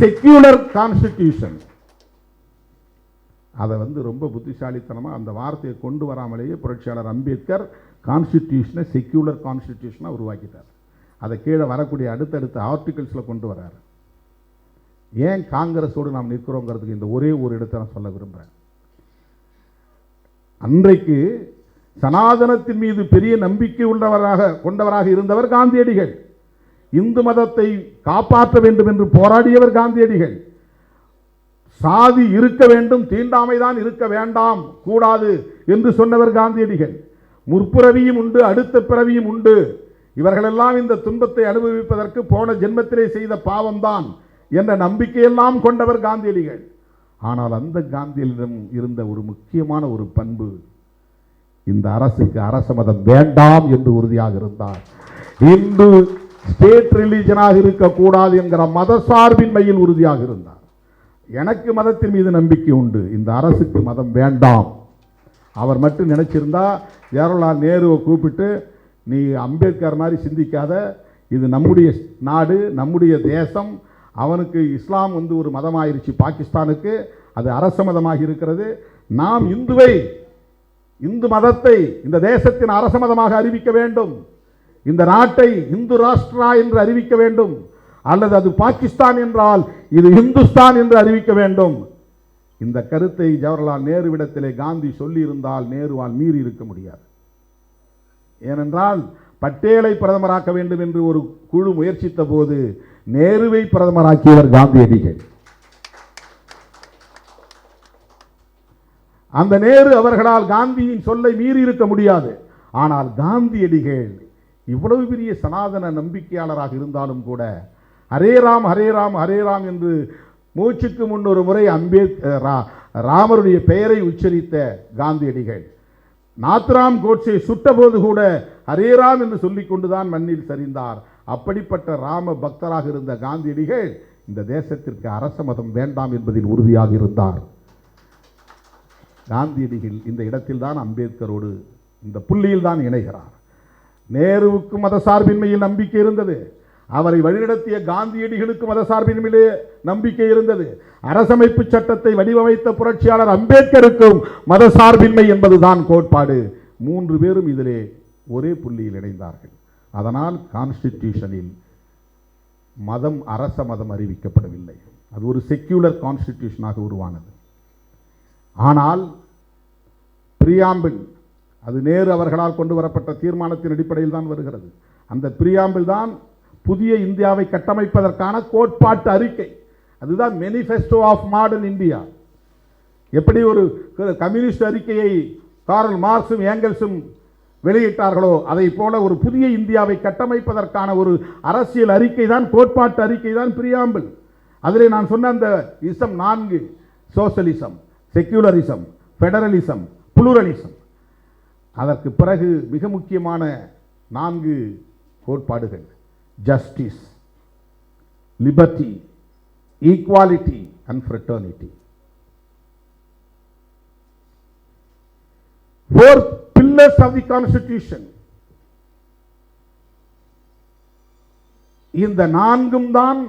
செக்யூலர் கான்ஸ்டிடியூஷன். அதை ரொம்ப புத்திசாலித்தனமாக அந்த வார்த்தையை கொண்டு வராமலேயே புரட்சியாளர் அம்பேத்கர் கான்ஸ்டிடியூஷனை செக்யூலர் கான்ஸ்டிடியூஷனாக உருவாக்கிட்டார். அதை கீழே வரக்கூடிய அடுத்தடுத்த ஆர்டிகல்ஸில் கொண்டு வர்றார். ஏன் காங்கிரஸோடு நாம் நிற்கிறோங்கிறதுக்கு இந்த ஒரே ஒரு இடத்தை நான் சொல்ல விரும்புகிறேன். அன்றைக்கு சனாதனத்தின் மீது பெரிய நம்பிக்கை கொண்டவராக இருந்தவர் காந்தியடிகள். இந்து மதத்தை காப்பாற்ற வேண்டும் என்று போராடியவர் காந்தியடிகள். சாதி இருக்க வேண்டும், தீண்டாமைதான் இருக்க வேண்டாம், கூடாது என்று சொன்னவர் காந்தியடிகள். முற்பிறவியும் உண்டு, அடுத்த பிறவியும் உண்டு, இவர்களெல்லாம் இந்த துன்பத்தை அனுபவிப்பதற்கு போன ஜென்மத்திலே செய்த பாவம்தான் என்ற நம்பிக்கையெல்லாம் கொண்டவர் காந்தியடிகள். ஆனால் அந்த காந்தியடிகளிடம் இருந்த ஒரு முக்கியமான ஒரு பண்பு, இந்த அரசுக்கு அரச மதம் வேண்டாம் என்று உறுதியாக இருந்தார். இந்து ஸ்டேட் ரிலிஜனாக இருக்கக்கூடாது என்கிற மத சார்பின்மையில் உறுதியாக இருந்தார். எனக்கு மதத்தின் மீது நம்பிக்கை உண்டு, இந்த அரசுக்கு மதம் வேண்டாம். அவர் மட்டும் நினைச்சிருந்தா ஜவஹர்லால் நேருவை கூப்பிட்டு, நீ அம்பேத்கர் மாதிரி சிந்திக்காத, இது நம்முடைய நாடு, நம்முடைய தேசம், அவனுக்கு இஸ்லாம் ஒரு மதமாயிருச்சு, பாகிஸ்தானுக்கு அது அரச மதமாக இருக்கிறது, நாம் இந்து மதத்தை இந்த தேசத்தின் அரச மதமாக அறிவிக்க வேண்டும், இந்த நாட்டை இந்து ராஷ்டிரா என்று அறிவிக்க வேண்டும், அல்லது அது பாகிஸ்தான் என்றால் இது இந்துஸ்தான் என்று அறிவிக்க வேண்டும். இந்த கருத்தை ஜவஹர்லால் நேருவிடத்திலே காந்தி சொல்லியிருந்தால் நேருவால் மீறி இருக்க முடியாது. ஏனென்றால் பட்டேலை பிரதமராக்க வேண்டும் என்று ஒரு குழு முயற்சித்த போது நேருவை பிரதமராக்கியவர் காந்தியடிகள். அந்த நேரு அவர்களால் காந்தியின் சொல்லை மீறி இருக்க முடியாது. ஆனால் காந்தியடிகள் இவ்வளவு பெரிய சனாதன நம்பிக்கையாளராக இருந்தாலும் கூட ஹரே ராம் ஹரே ராம் ஹரே ராம் என்று மூச்சுக்கு முன் ஒரு முறை ராமருடைய பெயரை உச்சரித்த காந்தியடிகள், நாத்ராம் கோட்சே சுட்டபோது கூட ஹரே ராம் என்று சொல்லிக் கொண்டுதான் மண்ணில் சரிந்தார். அப்படிப்பட்ட ராம பக்தராக இருந்த காந்தியடிகள் இந்த தேசத்திற்கு அரச மதம் வேண்டாம் என்பதில் உறுதியாக இருந்தார். காந்தியடிகள் இந்த இடத்தில் தான் அம்பேத்கரோடு இந்த புள்ளியில் தான் இணைகிறார். நேருவுக்கு மத சார்பின்மையில் நம்பிக்கை இருந்தது, அவரை வழிநடத்திய காந்தியடிகளுக்கு மத சார்பின்மையிலே நம்பிக்கை இருந்தது, அரசமைப்பு சட்டத்தை வடிவமைத்த புரட்சியாளர் அம்பேத்கருக்கும் மத சார்பின்மை என்பதுதான் கோட்பாடு. மூன்று பேரும் இதிலே ஒரே புள்ளியில் இணைந்தார்கள். அதனால் கான்ஸ்டிடியூஷனில் மதம் அரச மதம் அறிவிக்கப்படவில்லை, அது ஒரு செக்யூலர் கான்ஸ்டிடியூஷனாக உருவானது. ஆனால் பிரியாம்பிள், அது நேரு அவர்களால் கொண்டு வரப்பட்ட தீர்மானத்தின் அடிப்படையில் தான் வருகிறது. அந்த பிரியாம்பிள் தான் புதிய இந்தியாவை கட்டமைப்பதற்கான கோட்பாட்டு அறிக்கை. அதுதான் மேனிஃபெஸ்டோ ஆஃப் மாடர்ன் இந்தியா. எப்படி ஒரு கம்யூனிஸ்ட் அறிக்கையை கார்ல் மார்க்ஸும் ஏங்கல்ஸும் வெளியிட்டார்களோ அதை போல ஒரு புதிய இந்தியாவை கட்டமைப்பதற்கான ஒரு அரசியல் அறிக்கை தான், கோட்பாட்டு அறிக்கை தான் பிரியாம்பிள். அதிலே நான் சொன்ன அந்த இசம் 4, சோசலிசம், செக்யூலரிசம், ஃபெடரலிசம், புளூரலிசம். அதற்கு பிறகு மிக முக்கியமான 4 கோட்பாடுகள்: justice, liberty, equality and fraternity. 4 pillars of the Constitution. இந்த 4ம் தான்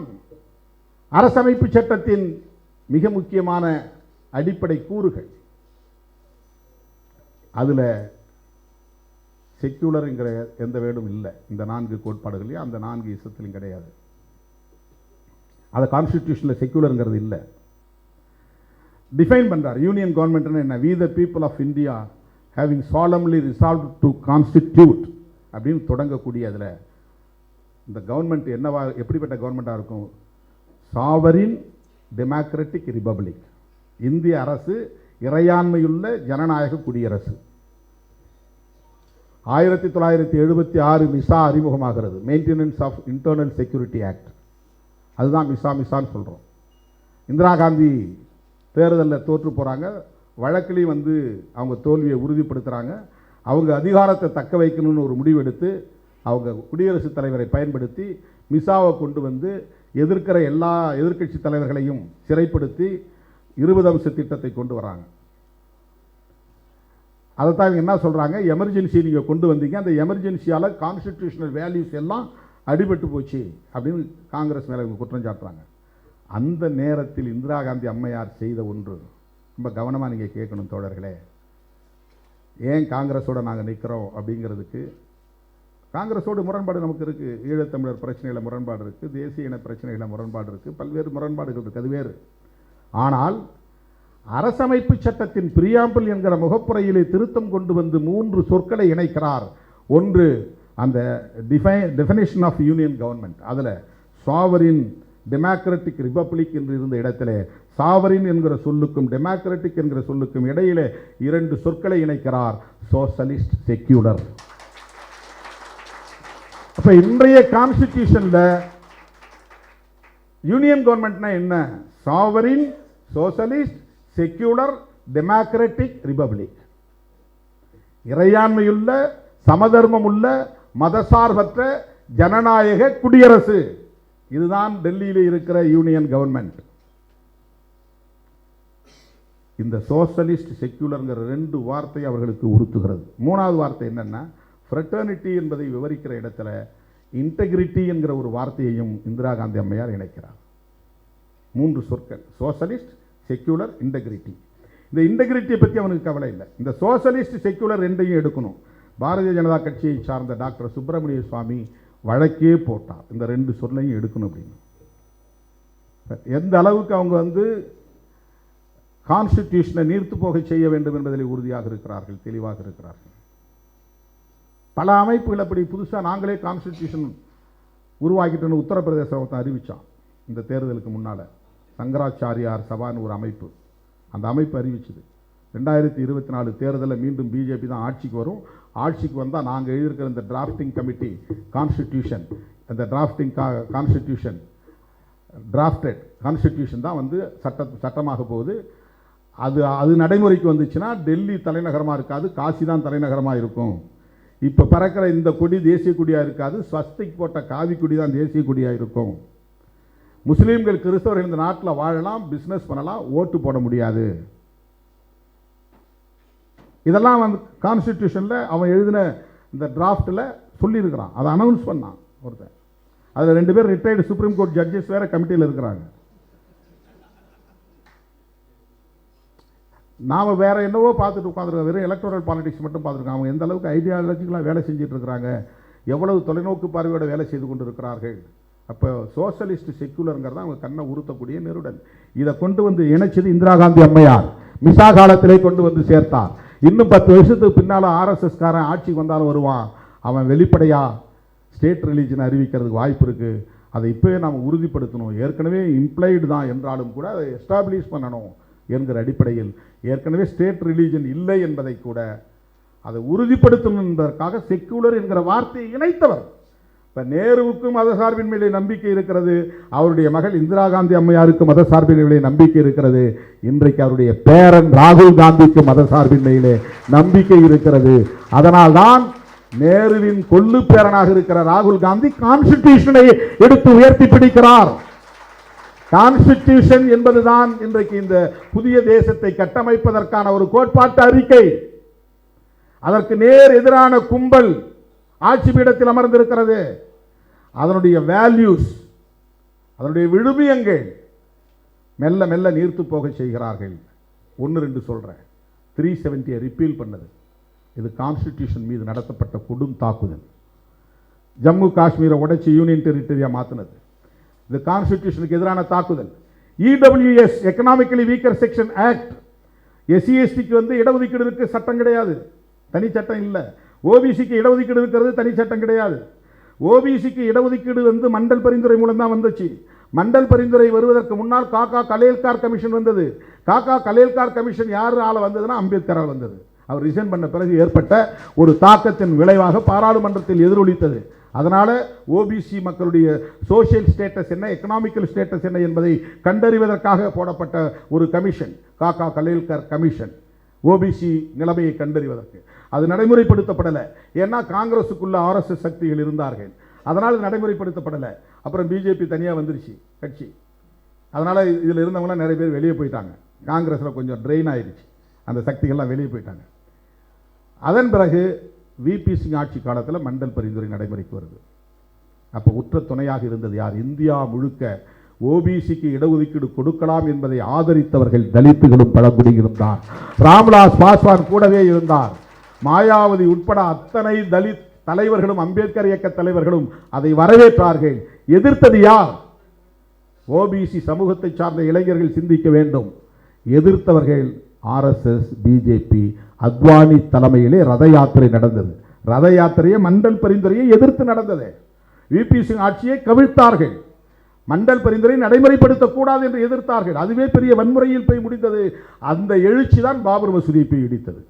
அரசமைப்பு சட்டத்தின் மிக முக்கியமான அடிப்படை கூறுகள். அதுல செக்யூலர் என்கிற எந்த வேர்டும் இல்லை. இந்த 4 கோட்பாடுகளையும் அந்த 4 இசத்திலும் கிடையாது. அது கான்ஸ்டிடியூஷன்ல செக்யூலர்ங்கிறது இல்லை. டிஃபைன் பண்றார். யூனியன் கவர்மெண்ட் என்ன? we the people of India having solemnly resolved to constitute அப்படின்னு தொடங்கக்கூடிய அதில் இந்த கவர்மெண்ட் என்னவா, எப்படிப்பட்ட கவர்மெண்ட்டாக இருக்கும்? Sovereign democratic republic. இந்திய அரசு இறையாண்மையுள்ள ஜனநாயக குடியரசு. 1976 மிசா அறிமுகமாகிறது. Maintenance of internal security act. அதுதான் மிசான்னு சொல்கிறோம். இந்திரா காந்தி தேர்தலில் தோற்று போகிறாங்க. வழக்கிலையும் அவங்க தோல்வியை உறுதிப்படுத்துகிறாங்க. அவங்க அதிகாரத்தை தக்க வைக்கணும்னு ஒரு முடிவெடுத்து அவங்க குடியரசுத் தலைவரை பயன்படுத்தி மிசாவை கொண்டு எதிர்க்கிற எல்லா எதிர்க்கட்சி தலைவர்களையும் சிறைப்படுத்தி 20 அம்ச திட்டத்தை கொண்டு வராங்க. அதைத்தான் இவங்க என்ன சொல்கிறாங்க? எமர்ஜென்சி நீங்கள் கொண்டு வந்தீங்க, அந்த எமர்ஜென்சியால் கான்ஸ்டிடியூஷனல் வேல்யூஸ் எல்லாம் அடிபட்டு போச்சு அப்படின்னு காங்கிரஸ் மேலே இவங்க குற்றம் சாட்டுறாங்க. அந்த நேரத்தில் இந்திரா காந்தி அம்மையார் செய்த ஒன்று ரொம்ப கவனமாக நீங்கள் கேட்கணும் தோழர்களே. ஏன் காங்கிரஸோடு நாங்கள் நிற்கிறோம் அப்படிங்கிறதுக்கு காங்கிரஸோடு முரண்பாடு நமக்கு இருக்குது. ஈழத்தமிழர் பிரச்சனையில் முரண்பாடு இருக்குது, தேசிய இன பிரச்சனைகளில் முரண்பாடு இருக்குது, பல்வேறு முரண்பாடுகள் இருக்குது, அது வேறு. ஆனால் அரசமைப்பு சட்டத்தின் பிரியாம்பிள் என்கிற முகப்புரையிலே திருத்தம் கொண்டு 3 சொற்களை இணைக்கிறார். ஒன்று அந்த டெஃபினேஷன் ஆஃப் யூனியன் கவர்மெண்ட். அதில் சாவரின் டெமோக்ராட்டிக் ரிபப்ளிக் என்று இருந்த இடத்திலே சாவரின் என்கிற சொல்லுக்கும் டெமோக்ராட்டிக் என்கிற சொல்லுக்கும் இடையிலே 2 சொற்களை இணைக்கிறார்: சோசலிஸ்ட், செக்யூலர். அப்ப இன்றைய கான்ஸ்டிடியூஷன்ல யூனியன் கவர்மெண்ட்னா என்ன? Sovereign, socialist, secular, democratic republic. இறையாண்மையுள்ள, சமதர்மம் உள்ள, மதசார்பற்ற ஜனநாயக குடியரசு. இதுதான் டெல்லியில் இருக்கிற யூனியன் கவர்மெண்ட். இந்த சோசலிஸ்ட், செக்யூலர்ங்கிற 2 வார்த்தை அவர்களுக்கு உறுத்துகிறது. 3வது வார்த்தை என்னன்னா, ஃப்ரெட்டர்னிட்டி என்பதை விவரிக்கிற இடத்துல இன்டெகிரிட்டி என்கிற ஒரு வார்த்தையையும் இந்திரா காந்தி அம்மையார் இணைக்கிறார். 3 சொற்கள்: சோசலிஸ்ட், செக்யூலர், இன்டெகிரிட்டி. இந்த இன்டெகிரிட்டியை பற்றி அவனுக்கு கவலை இல்லை. இந்த சோசலிஸ்ட், செக்யூலர் 2ஐயும் எடுக்கணும். பாரதிய ஜனதா கட்சியை சார்ந்த டாக்டர் சுப்பிரமணிய சுவாமி வழக்கே போட்டார், இந்த 2 சொல்லையும் எடுக்கணும் அப்படின்னு. எந்த அளவுக்கு அவங்க கான்ஸ்டிடியூஷனை நீர்த்து போக செய்ய வேண்டும் என்பதில் உறுதியாக இருக்கிறார்கள், தெளிவாக இருக்கிறார்கள். பல அமைப்புகள் அப்படி புதுசாக நாங்களே கான்ஸ்டிடியூஷன் உருவாக்கிட்டோன்னு உத்தரப்பிரதேசத்தை அறிவித்தான். இந்த தேர்தலுக்கு முன்னால் சங்கராச்சாரியார் சபான்னு ஒரு அமைப்பு, அந்த அமைப்பு அறிவிச்சது 2024 தேர்தலில் மீண்டும் பிஜேபி தான் ஆட்சிக்கு வரும். ஆட்சிக்கு வந்தால் நாங்கள் எழுதியிருக்கிற இந்த டிராஃப்டிங் கமிட்டி கான்ஸ்டிடியூஷன், அந்த டிராஃப்டிங் கான்ஸ்டிடியூஷன் டிராஃப்டட் கான்ஸ்டிடியூஷன் தான் சட்டமாக போகுது. அது நடைமுறைக்கு வந்துச்சுன்னா டெல்லி தலைநகரமாக இருக்காது, காசி தான் தலைநகரமாக இருக்கும். இப்போ பறக்கிற இந்த கொடி தேசிய கொடியாக இருக்காது, ஸ்வஸ்திக் போட்ட காவி கொடி தான் தேசிய கொடியாக இருக்கும். முஸ்லீம்கள், கிறிஸ்தவர்கள் இந்த நாட்டில் வாழலாம், பிஸ்னஸ் பண்ணலாம், ஓட்டு போட முடியாது. இதெல்லாம் கான்ஸ்டிடியூஷனில் அவன் எழுதின இந்த டிராஃப்டில் சொல்லியிருக்கிறான். அதை அனௌன்ஸ் பண்ணான் ஒருத்தன். அதில் 2 பேர் ரிட்டையர்டு சுப்ரீம் கோர்ட் ஜட்ஜஸ் வேறு கமிட்டியில் இருக்கிறாங்க. நாம் வேறு என்னவோ பார்த்துட்டு உட்காந்துருக்கோம், வெறும் எலக்டோரல் பாலிடிக்ஸ் மட்டும் பார்த்துருக்கோம். அவங்க எந்த அளவுக்கு ஐடியாலஜிக்கலாக வேலை செஞ்சுட்டு இருக்கிறாங்க, எவ்வளவு தொலைநோக்கு பார்வையோட வேலை செய்து கொண்டு இருக்கிறார்கள். அப்போ சோசலிஸ்ட், செக்யூலருங்கிறத அவங்க கண்ணை உறுத்தக்கூடிய நெருடல். இதை கொண்டு இணைச்சது இந்திரா காந்தி அம்மையார். மிசா காலத்திலே கொண்டு சேர்த்தார். இன்னும் 10 வருஷத்துக்கு பின்னால் ஆர்எஸ்எஸ் காரன் ஆட்சிக்கு வந்தாலும் வருவான், அவன் வெளிப்படையாக ஸ்டேட் ரிலீஜன் அறிவிக்கிறதுக்கு வாய்ப்பு இருக்குது. அதை இப்போவே நாம் உறுதிப்படுத்தணும். ஏற்கனவே இம்ப்ளைடு தான் என்றாலும் கூட அதை எஸ்டாப்ளிஷ் பண்ணணும் என்கிற அடிப்படையில் ஏற்கனவே ஸ்டேட் ரிலீஜன் இல்லை என்பதை கூட அதை உறுதிப்படுத்தணும் என்பதற்காக செக்யூலர் என்கிற வார்த்தையை இணைத்தவர் இப்போ நேருவுக்கும் மதசார்பின்மையிலே நம்பிக்கை இருக்கிறது, அவருடைய மகள் இந்திரா காந்தி அம்மையாருக்கு மதசார்பின்மையிலே நம்பிக்கை இருக்கிறது, இன்றைக்கு அவருடைய பேரன் ராகுல் காந்திக்கு மதசார்பின்மையிலே நம்பிக்கை இருக்கிறது. அதனால்தான் நேருவின் கொள்ளு பேரனாக இருக்கிற ராகுல் காந்தி கான்ஸ்டிடியூஷனை எடுத்து உயர்த்தி பிடிக்கிறார். கான்ஸ்டிடியூஷன் என்பதுதான் இன்றைக்கு இந்த புதிய தேசத்தை கட்டமைப்பதற்கான ஒரு கோட்பாட்டு அறிக்கை. அதற்கு நேர் எதிரான கும்பல் ஆட்சி பீடத்தில் அமர்ந்திருக்கிறது. அதனுடைய வேல்யூஸ், அதனுடைய விழுமியங்கள் மெல்ல மெல்ல நீர்த்து போக செய்கிறார்கள். 1-2 சொல்றேன். 370 ரிப்பீல் பண்ணது, இது கான்ஸ்டிடியூஷன் மீது நடத்தப்பட்ட கொடும் தாக்குதல். ஜம்மு காஷ்மீரை உடைச்சி யூனியன் டெரிட்டரியா மாத்தினது, இது கான்ஸ்டிடியூஷனுக்கு எதிரான தாக்குதல். EWS economically weaker section act, SC/STக்கு இடஒதுக்கீடு சட்டம் கிடையாது, தனி சட்டம் இல்லை. ஓபிசிக்கு இடஒதுக்கீடு இருக்கிறது, தனி சட்டம் கிடையாது. ஓபிசிக்கு இடஒதுக்கீடு மண்டல் பரிந்துரை மூலம் தான் வந்துச்சு. மண்டல் பரிந்துரை வருவதற்கு முன்னால் காக்கா கலேல்கார் கமிஷன் வந்தது. காக்கா கலேல்கார் கமிஷன் யார் ஆள வந்ததுன்னா அம்பேத்கரால் வந்தது. அவர் ரிசைன் பண்ண பிறகு ஏற்பட்ட ஒரு தாக்கத்தின் விளைவாக பாராளுமன்றத்தில் எதிரொலித்தது. அதனால ஓபிசி மக்களுடைய சோசியல் ஸ்டேட்டஸ் என்ன, எக்கனாமிக்கல் ஸ்டேட்டஸ் என்ன என்பதை கண்டறிவதற்காக போடப்பட்ட ஒரு கமிஷன், காக்கா கலேல்கர் கமிஷன், ஓபிசி நிலைமையை கண்டறிவதற்கு. அது நடைமுறைப்படுத்தப்படலை. ஏன்னா காங்கிரஸுக்குள்ள RSS சக்திகள் இருந்தார்கள், அதனால் நடைமுறைப்படுத்தப்படலை. அப்புறம் பிஜேபி தனியாக வந்துருச்சு கட்சி. அதனால் இதில் இருந்தவங்களாம் நிறைய பேர் வெளியே போயிட்டாங்க. காங்கிரஸில் கொஞ்சம் ட்ரெயின் ஆயிடுச்சு, அந்த சக்திகள்லாம் வெளியே போயிட்டாங்க. அதன் பிறகு VP சிங் ஆட்சி காலத்தில் மண்டல் பரிந்துரை நடைமுறைக்கு வருது. அப்போ உற்ற துணையாக இருந்தது யார்? இந்தியா முழுக்க ஓபிசிக்கு இடஒதுக்கீடு கொடுக்கலாம் என்பதை ஆதரித்தவர்கள் தலித்துகளும் பழங்குடிகளும் தான். ராம்விலாஸ் பாஸ்வான் கூடவே இருந்தார். மாயாவதி உட்பட அத்தனை தலித் தலைவர்களும் அம்பேத்கர் இயக்க தலைவர்களும் அதை வரவேற்றார்கள். எதிர்த்தது யார்? ஓபிசி சமூகத்தை சார்ந்த இளைஞர்கள் சிந்திக்க வேண்டும். எதிர்த்தவர்கள் RSS, பிஜேபி, அத்வானி தலைமையிலே ரத யாத்திரை நடந்தது. ரத யாத்திரையை மண்டல் பரிந்துரையை எதிர்த்து நடந்தது. VP சிங் ஆட்சியை கவிழ்த்தார்கள். மண்டல் பரிந்துரை நடைமுறைப்படுத்தக்கூடாது என்று எதிர்த்தார்கள். அதுவே பெரிய வன்முறையில் போய் முடிந்தது. அந்த எழுச்சி தான் பாபர் மசூதியை போய் இடித்தது.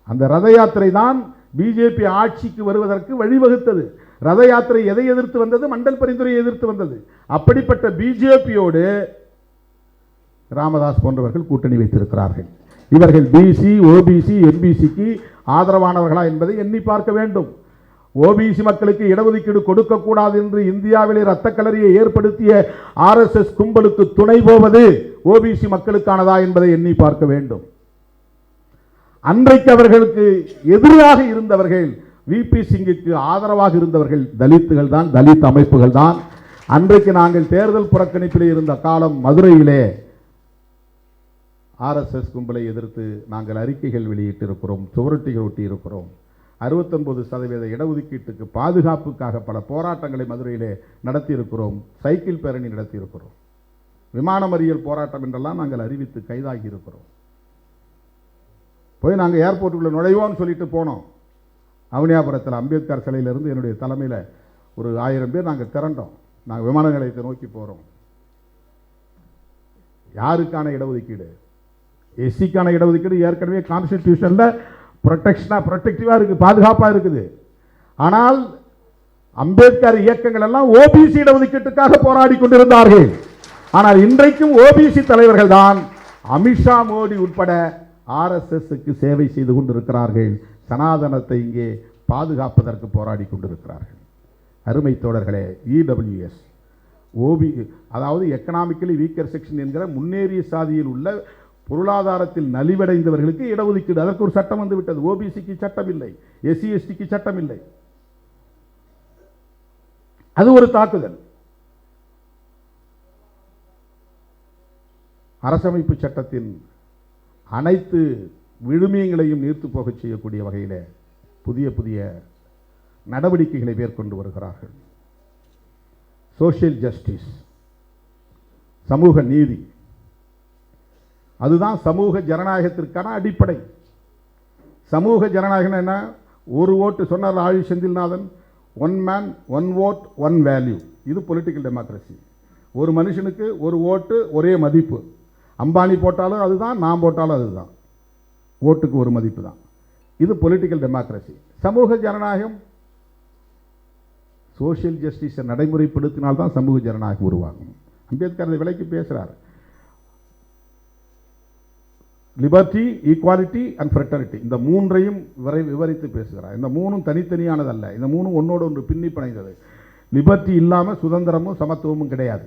அந்த ரத யாத்திரை தான் பிஜேபி ஆட்சிக்கு வருவதற்கு வழிவகுத்தது. ரத யாத்திரை எதை எதிர்த்து வந்தது? மண்டல் பரிந்துரையை எதிர்த்து வந்தது. அப்படிப்பட்ட பிஜேபியோடு ராமதாஸ் போன்றவர்கள் கூட்டணி வைத்திருக்கிறார்கள். இவர்கள் பிசி, ஓபிசி, எம்பிசிக்கு ஆதரவானவர்களா என்பதை எண்ணி பார்க்க வேண்டும். ஓபிசி மக்களுக்கு இடஒதுக்கீடு கொடுக்கக்கூடாது என்று இந்தியாவிலே இரத்த கலரியை ஏற்படுத்திய RSS கும்பலுக்கு துணை போவது ஓபிசி மக்களுக்கானதா என்பதை எண்ணி பார்க்க வேண்டும். அன்றைக்கு அவர்களுக்கு எதிராக இருந்தவர்கள், VP சிங்குக்கு ஆதரவாக இருந்தவர்கள் தலித்துகள் தான், தலித் அமைப்புகள் தான். அன்றைக்கு நாங்கள் தேர்தல் புறக்கணிப்பிலே இருந்த காலம் மதுரையிலே RSS கும்பலை எதிர்த்து நாங்கள் அறிக்கைகள் வெளியிட்டிருக்கிறோம், சுவரொட்டிகள் ஒட்டியிருக்கிறோம். 69% இடஒதுக்கீட்டுக்கு பாதுகாப்புக்காக பல போராட்டங்களை மதுரையிலே நடத்தியிருக்கிறோம். சைக்கிள் பேரணி நடத்தியிருக்கிறோம். விமான மறியல் போராட்டம் என்றெல்லாம் நாங்கள் அறிவித்து கைதாகி இருக்கிறோம். போய் நாங்கள் ஏர்போர்ட்டுக்குள்ளே நுழைவோம்னு சொல்லிட்டு போனோம். அவனியாபுரத்தில் அம்பேத்கர் சிலையிலிருந்து என்னுடைய தலைமையில் ஒரு 1000 பேர் நாங்கள் திரண்டோம். நாங்கள் விமான நிலையத்தை நோக்கி போகிறோம். யாருக்கான இடஒதுக்கீடு? எஸ்சிக்கான இடஒதுக்கீடு ஏற்கனவே கான்ஸ்டிடியூஷனில் ப்ரொடெக்டிவாக இருக்குது, பாதுகாப்பாக இருக்குது. ஆனால் அம்பேத்கர் இயக்கங்கள் எல்லாம் ஓபிசி இடஒதுக்கீட்டுக்காக போராடி கொண்டிருந்தார்கள். ஆனால் இன்றைக்கும் ஓபிசி தலைவர்கள் தான் அமித்ஷா, மோடி உட்பட RSSக்கு சேவை செய்து கொண்டிருக்கிறார்கள். சனாதனத்தை இங்கே பாதுகாப்பதற்கு போராடி கொண்டிருக்கிறார்கள். அருமை தோழர்களே, EWS அதாவது எக்கனாமிக்கலி வீக்கர் செக்ஷன் என்கிற முன்னேறிய சாதியில் உள்ள பொருளாதாரத்தில் நலிவடைந்தவர்களுக்கு இடஒதுக்கீடு, அதற்கு ஒரு சட்டம் வந்து விட்டது. ஓபிசிக்கு சட்டம் இல்லை, SC/STக்கு சட்டம் இல்லை. அது ஒரு தாக்குதல். அரசமைப்பு சட்டத்தின் அனைத்து விழுமியங்களையும் நீர்த்து போக செய்யக்கூடிய வகையில் புதிய புதிய நடவடிக்கைகளை மேற்கொண்டு வருகிறார்கள். சோஷியல் ஜஸ்டிஸ், சமூக நீதி, அதுதான் சமூக ஜனநாயகத்திற்கான அடிப்படை. சமூக ஜனநாயகம் என்ன? ஒரு ஓட்டு சொன்னார் ஆழி செந்தில்நாதன், 1 மேன் 1 vote 1 வேல்யூ. இது பொலிட்டிக்கல் டெமோக்ரஸி. ஒரு மனுஷனுக்கு ஒரு ஓட்டு, ஒரே மதிப்பு. அம்பானி போட்டாலும் அதுதான், நான் போட்டாலும் அதுதான். ஓட்டுக்கு ஒரு மதிப்பு தான். இது பொலிட்டிக்கல் டெமோக்ரஸி. சமூக ஜனநாயகம் சோஷியல் ஜஸ்டிஸை நடைமுறைப்படுத்தினால்தான் சமூக ஜனநாயகம் உருவாகும். அம்பேத்கர் அதை விலைக்கு பேசுகிறார். லிபர்ட்டி, ஈக்குவாலிட்டி அண்ட் ஃப்ரெட்டர்னிட்டி, இந்த மூன்றையும் விவரித்து பேசுகிறார். இந்த மூணும் தனித்தனியானதல்ல, இந்த மூணும் ஒன்னோடு ஒன்று பின்னி பிணைந்தது. லிபர்ட்டி இல்லாமல் சுதந்திரமும் சமத்துவமும் கிடையாது.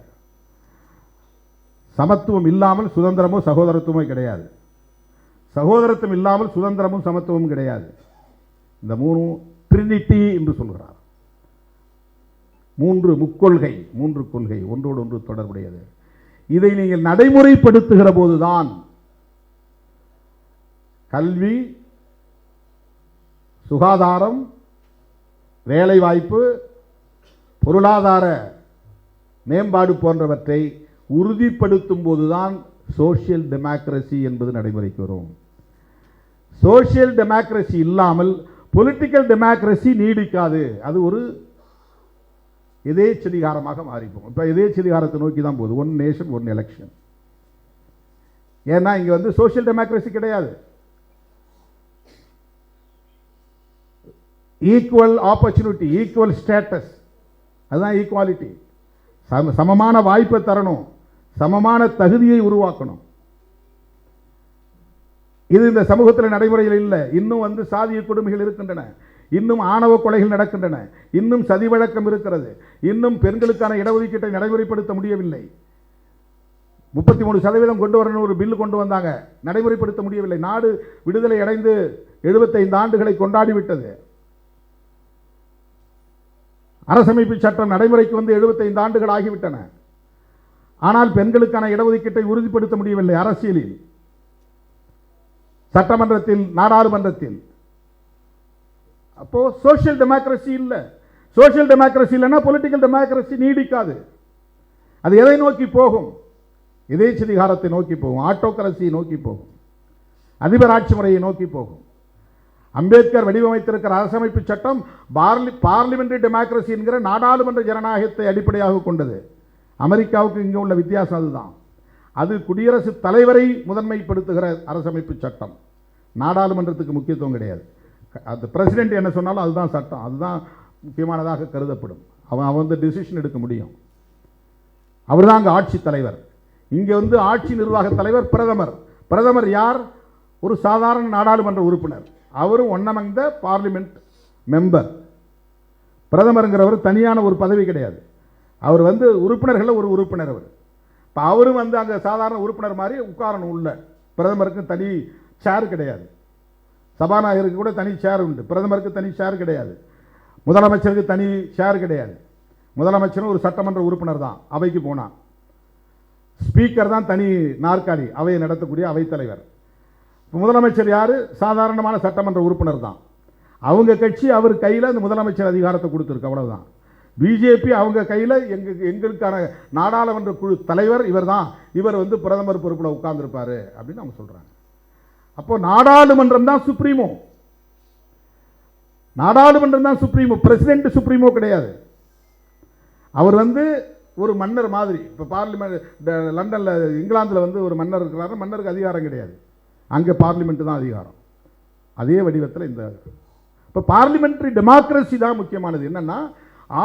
சமத்துவம் இல்லாமல் சுதந்திரமும் சகோதரத்துவமும் கிடையாது. சகோதரத்துவம் இல்லாமல் சுதந்திரமும் சமத்துவமும் கிடையாது. இந்த மூணும் ட்ரினிட்டி என்று சொல்கிறார். முக்கொள்கை, மூன்று கொள்கை ஒன்றோடு ஒன்று தொடர்புடையது. இதை நீங்கள் நடைமுறைப்படுத்துகிற போதுதான் கல்வி, சுகாதாரம், வேலைவாய்ப்பு, பொருளாதார மேம்பாடு போன்றவற்றை உறுதிப்படுத்தும் போதுதான் சோஷியல் டெமோக்ரசி என்பது நடைமுறைக்கு வரும். சோஷியல் டெமோக்ரசி இல்லாமல் பொலிட்டிக்கல் டெமோக்ரசி நீடிக்காது. அது ஒரு எதேச்சதிகாரமாக மாறிப்போம். இப்போ எதேச்சதிகாரத்தை நோக்கி தான் போகுது. One nation one election. ஏன்னா இங்கே வந்து சோஷியல் டெமோக்ரசி கிடையாது. ஈக்குவல் ஆப்பர்ச்சுனிட்டி, ஈக்குவல் ஸ்டேட்டஸ், அதுதான் ஈக்குவாலிட்டி. சமமான வாய்ப்பை தரணும், சமமான தகுதியை உருவாக்கணும். இது இந்த சமூகத்தில் நடைமுறையில் இல்லை. இன்னும் வந்து சாதிய கொடுமைகள் இருக்கின்றன, இன்னும் ஆணவ கொலைகள் நடக்கின்றன, இன்னும் சதி வழக்கம் இருக்கிறது, இன்னும் பெண்களுக்கான இடஒதுக்கீட்டை நடைமுறைப்படுத்த முடியவில்லை. 33% கொண்டு வரணும் ஒரு பில் கொண்டு வந்தாங்க, நடைமுறைப்படுத்த முடியவில்லை. நாடு விடுதலை அடைந்து 75 ஆண்டுகளை கொண்டாடிவிட்டது. அரசமைப்பு சட்டம் நடைமுறைக்கு வந்து 75 ஆண்டுகள் ஆகிவிட்டன. ஆனால் பெண்களுக்கான இடஒதுக்கீட்டை உறுதிப்படுத்த முடியவில்லை. அரசியலில், சட்டமன்றத்தில், நாடாளுமன்றத்தில். அப்போ சோஷியல் டெமோக்ரசி இல்லை. சோஷியல் டெமோக்ரசி இல்லைன்னா பொலிட்டிக்கல் டெமோக்ரசி நீடிக்காது. அது எதை நோக்கி போகும்? எதேச்சதிகாரத்தை நோக்கி போகும், ஆட்டோக்ரசியை நோக்கி போகும், அதிபர் ஆட்சி முறையை நோக்கி போகும். அம்பேத்கர் வடிவமைத்திருக்கிற அரசமைப்பு சட்டம் பார்லிமெண்டரி டெமோக்ரசி என்கிற நாடாளுமன்ற ஜனநாயகத்தை அடிப்படையாக கொண்டது. அமெரிக்காவுக்கு இங்கே உள்ள வித்தியாசம் அதுதான். அது குடியரசுத் தலைவரை முதன்மைப்படுத்துகிற அரசமைப்பு சட்டம். நாடாளுமன்றத்துக்கு முக்கியத்துவம் கிடையாது. அந்த பிரசிடென்ட் என்ன சொன்னாலும் அதுதான் சட்டம், அதுதான் முக்கியமானதாக கருதப்படும். அவன் வந்து டிசிஷன் எடுக்க முடியும். அவர் தான் அங்கே ஆட்சி தலைவர். இங்கே வந்து ஆட்சி நிர்வாக தலைவர் பிரதமர். பிரதமர் யார்? ஒரு சாதாரண நாடாளுமன்ற உறுப்பினர். அவரும் one among the parliament member. பிரதமருங்கிறவர் தனியான ஒரு பதவி கிடையாது. அவர் வந்து உறுப்பினர்களில் ஒரு உறுப்பினர். அவர் இப்போ அவரும் வந்து அங்கே சாதாரண உறுப்பினர் மாதிரி உட்காரணும் உள்ள. பிரதமருக்கு தனி சேர் கிடையாது. சபாநாயகருக்கு கூட தனி சேர் உண்டு, பிரதமருக்கு தனி சேர் கிடையாது. முதலமைச்சருக்கு தனி சேர் கிடையாது. முதலமைச்சரும் ஒரு சட்டமன்ற உறுப்பினர் தான். அவைக்கு போனான் ஸ்பீக்கர் தான் தனி நாற்காலி, அவையை நடத்தக்கூடிய அவைத்தலைவர். முதலமைச்சர் யார்? சாதாரணமான சட்டமன்ற உறுப்பினர் தான். அவங்க கட்சி அவர் கையில் அந்த முதலமைச்சர் அதிகாரத்தை கொடுத்துருக்கு, அவ்வளவுதான். பிஜேபி அவங்க கையில் எங்களுக்கான நாடாளுமன்ற குழு தலைவர் இவர் தான், இவர் வந்து பிரதமர் பொறுப்பில் உட்கார்ந்துருப்பாரு அப்படின்னு அவங்க சொல்றாங்க. அப்போ நாடாளுமன்றம் தான் சுப்ரீமோ. நாடாளுமன்றம் தான் சுப்ரீமோ, பிரசிடென்ட் சுப்ரீமோ கிடையாது. அவர் வந்து ஒரு மன்னர் மாதிரி. இப்போ பார்லிமெண்ட் லண்டனில், இங்கிலாந்தில் வந்து ஒரு மன்னர் இருக்கிறாரு, மன்னருக்கு அதிகாரம் கிடையாது. அங்கே பார்லிமெண்ட் தான் அதிகாரம். அதே வடிவத்தில் இந்த இப்போ பார்லிமெண்டரி டெமோக்ரஸி தான் முக்கியமானது. என்னன்னா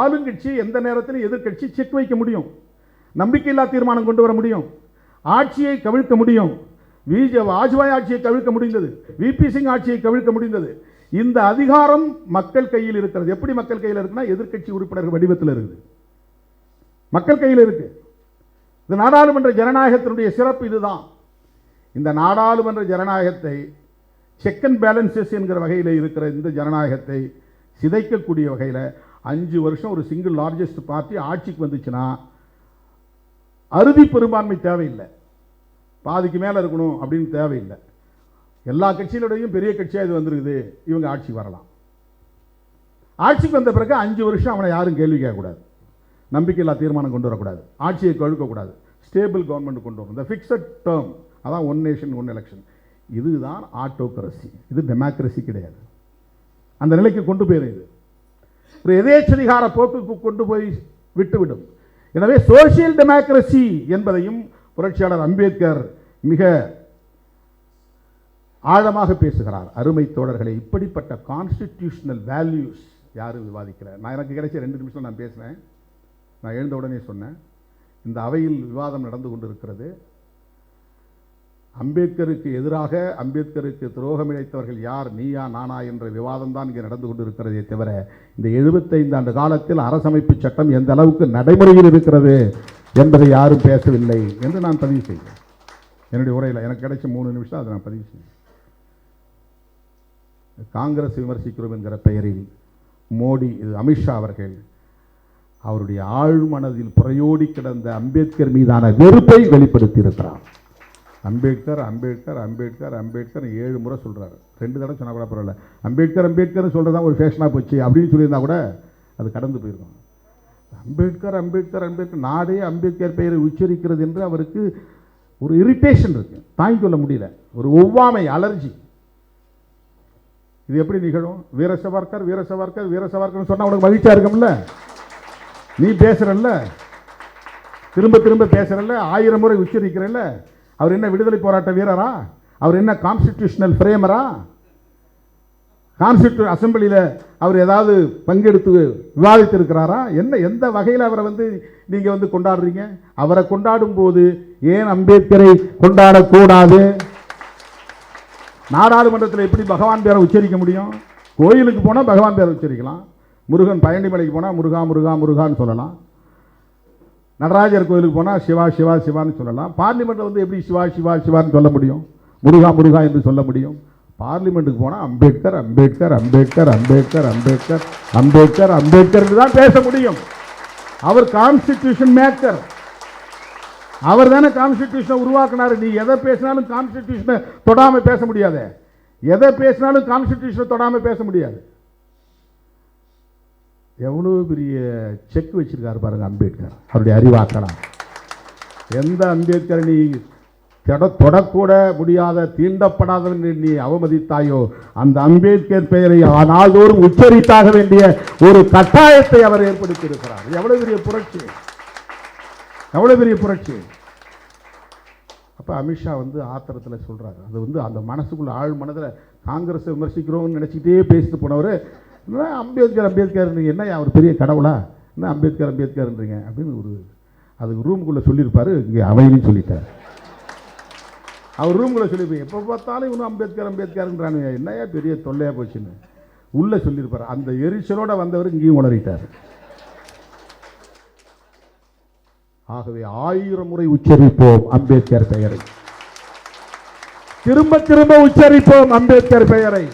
ஆளுங்கட்சி எந்த நேரத்திலும் எதிர்கட்சி செக் வைக்க முடியும், நம்பிக்கையில்லா தீர்மானம் கொண்டு வர முடியும், ஆட்சியை கவிழ்க்க முடியும். வாஜ்பாய் ஆட்சியை கவிழ்க்க முடிந்தது, விபி சிங் ஆட்சியை கவிழ்க்க முடிந்தது. இந்த அதிகாரம் மக்கள் கையில் இருக்கிறது. எப்படி மக்கள் கையில் இருக்குன்னா எதிர்கட்சி உறுப்பினர்கள் வடிவத்தில் இருக்குது, மக்கள் கையில் இருக்கு. இந்த நாடாளுமன்ற ஜனநாயகத்தினுடைய சிறப்பு இதுதான். இந்த நாடாளுமன்ற ஜனநாயகத்தை செக் அண்ட் பேலன்சஸ் என்கிற வகையில் இருக்கிற இந்த ஜனநாயகத்தை சிதைக்கக்கூடிய வகையில் 5 வருஷம் ஒரு சிங்கிள் லார்ஜஸ்ட் பார்ட்டி ஆட்சிக்கு வந்துச்சுன்னா அறுதி பெரும்பான்மை தேவையில்லை, பாதிக்கு மேலே இருக்கணும் அப்படின்னு தேவையில்லை. எல்லா கட்சியிலுடையும் பெரிய கட்சியாக இது வந்துருக்குது, இவங்க ஆட்சிக்கு வரலாம். ஆட்சிக்கு வந்த பிறகு 5 வருஷம் அவனை யாரும் கேள்வி கேட்கக்கூடாது, நம்பிக்கையில்லா தீர்மானம் கொண்டு வரக்கூடாது, ஆட்சியை கழுக்கக்கூடாது, ஸ்டேபிள் கவர்மெண்ட் கொண்டு வரும். இந்த ஃபிக்ஸட் டேர்ம், அதான் ஒன் நேஷன் ஒன் எலெக்ஷன். இதுதான் ஆட்டோக்ரசி, இது டெமோக்ரசி கிடையாது. அந்த நிலைக்கு கொண்டு போயிடும். இது ஒரு எதேச்சதிகார போக்குக்கு கொண்டு போய் விட்டுவிடும். எனவே சோசியல் டெமோக்ரசி என்பதையும் புரட்சியாளர் அம்பேத்கர் மிக ஆழமாக பேசுகிறார். அருமை தோழர்களே, இப்படிப்பட்ட கான்ஸ்டிடியூஷனல் வேல்யூஸ் யாரும் விவாதிக்கல. நான் எனக்கு கிடைச்ச 2 நிமிஷம் நான் பேசினேன். நான் எழுந்த உடனே சொன்னேன், இந்த அவையில் விவாதம் நடந்து கொண்டிருக்கிறது. அம்பேத்கருக்கு எதிராக, அம்பேத்கருக்கு துரோகம் இழைத்தவர்கள் யார், நீயா நானா என்ற விவாதம் தான் இங்கே நடந்து கொண்டிருக்கிறதே தவிர, இந்த 75 ஆண்டு காலத்தில் அரசமைப்பு சட்டம் எந்த அளவுக்கு நடைமுறையில் இருக்கிறது என்பதை யாரும் பேசவில்லை என்று நான் பதிவு செய்தேன். என்னுடைய உரையில் எனக்கு கிடைச்ச 3 நிமிஷம் அதை நான் பதிவு செய்தேன். காங்கிரஸ் விமர்சிக்கிறோம் என்கிற பெயரில் மோடி, அமித்ஷா அவர்கள் அவருடைய ஆழ்மனதில் புறையோடி கிடந்த அம்பேத்கர் மீதான வெறுப்பை வெளிப்படுத்தி இருக்கிறார். அம்பேத்கர் அம்பேத்கர் அம்பேத்கர் அம்பேத்கர் 7 முறை சொல்கிறார். 2 தடவை சொன்னால் கூட பரவாயில்ல. அம்பேத்கர் அம்பேத்கர் சொல்கிறது தான் ஒரு ஃபேஷனாக போச்சு அப்படின்னு சொல்லியிருந்தா கூட அது கடந்து போயிருக்கும். அம்பேத்கர் அம்பேத்கர் அம்பேத்கர், நாடே அம்பேத்கர் பெயரை உச்சரிக்கிறது என்று அவருக்கு ஒரு இரிட்டேஷன் இருக்கு, தாங்கிக் கொள்ள முடியல, ஒரு ஒவ்வாமை, அலர்ஜி. இது எப்படி நிகழும்? வீர சவர்கர் வீர சவர்கர் வீர சவர்கர் சொன்னால் உனக்கு மகிழ்ச்சியாக இருக்கும்ல? நீ பேசுறல்ல, திரும்ப திரும்ப பேசுறல்ல, 1000 முறை உச்சரிக்கிறல்ல. அவர் என்ன விடுதலை போராட்ட வீரரா? அவர் என்ன கான்ஸ்டிடியூஷனல் ஃப்ரேமரா? கான்ஸ்டிடியூஷன் அசம்பிளியில் அவர் ஏதாவது பங்கெடுத்து விவாதித்திருக்கிறாரா? என்ன, எந்த வகையில் அவரை நீங்கள் கொண்டாடுறீங்க? அவரை கொண்டாடும் போது ஏன் அம்பேத்கரை கொண்டாடக்கூடாது? நாடாளுமன்றத்தில் எப்படி பகவான் பேரை உச்சரிக்க முடியும்? கோயிலுக்கு போனால் பகவான் பேரை உச்சரிக்கலாம். முருகன் பழனிமலைக்கு போனால் முருகா முருகா முருகான்னு சொல்லலாம். நடராஜர் கோயிலுக்கு போனால் சிவா சிவா சிவான்னு சொல்லலாம். பார்லிமெண்ட்டில் எப்படி சிவா சிவா சிவான்னு சொல்ல முடியும்? முருகா முருகா என்று சொல்ல முடியும்? பார்லிமெண்ட்டுக்கு போனால் அம்பேத்கர் அம்பேத்கர் அம்பேத்கர் அம்பேத்கர் அம்பேத்கர் அம்பேத்கர் அம்பேத்கர் என்று தான் பேச முடியும். அவர் கான்ஸ்டிடியூஷன் மேக்கர், அவர் தானே கான்ஸ்டிடியூஷனை உருவாக்கினார். நீ எதை பேசினாலும் கான்ஸ்டிடியூஷனை தொடாமல் பேச முடியாது. எதை பேசினாலும் கான்ஸ்டிடியூஷனை தொடாமல் பேச முடியாது. எவ்வளோ பெரிய செக் வச்சிருக்காரு பாருங்க அம்பேத்கர், அவருடைய அறிவாக்கலாம். எந்த அம்பேத்கர் நீ தொடக்கூட முடியாத, தீண்டப்படாதவன் நீ அவமதித்தாயோ, அந்த அம்பேத்கர் பெயரை நாள்தோறும் உச்சரித்தாக வேண்டிய ஒரு கட்டாயத்தை அவர் ஏற்படுத்தி இருக்கிறார். எவ்வளவு பெரிய புரட்சி, எவ்வளவு பெரிய புரட்சி. அப்போ அமித்ஷா ஆத்திரத்தில் சொல்கிறாரு. அது அந்த மனசுக்குள்ள ஆழ் மனதில் காங்கிரஸை விமர்சிக்கிறோம்னு நினச்சிக்கிட்டே பேசிட்டு போனவர், அம்பேத்கர் அம்பேத்கர் என்ன அவர் பெரிய கடவுளா, என்ன அம்பேத்கர் அம்பேத்கர்ன்றீங்க அப்படின்னு அதுக்கு ரூமுக்குள்ளே சொல்லியிருப்பார். இங்கே அவையிலையும் சொல்லிட்டார். அவர் ரூமுக்குள்ளே சொல்லியிருப்பார். எப்போ பார்த்தாலும் இவனும் அம்பேத்கர் அம்பேத்கர்ன்றானு, என்னையா பெரிய தொல்லையாக போச்சுன்னு உள்ளே சொல்லியிருப்பார். அந்த எரிச்சலோடு வந்தவர் இங்கேயும் உணரிட்டார். ஆகவே 1000 முறை உச்சரிப்போம் அம்பேத்கர் பெயரை, திரும்ப திரும்ப உச்சரிப்போம் அம்பேத்கர் பெயரை.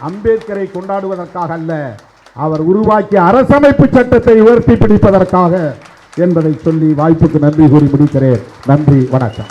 அம்பேத்கரை கொண்டாடுவதற்காக அல்ல, அவர் உருவாக்கிய அரசமைப்பு சட்டத்தை உயர்த்தி பிடிப்பதற்காக என்பதை சொல்லி வாய்ப்புக்கு நன்றி கூறி முடிக்கிறேன். நன்றி, வணக்கம்.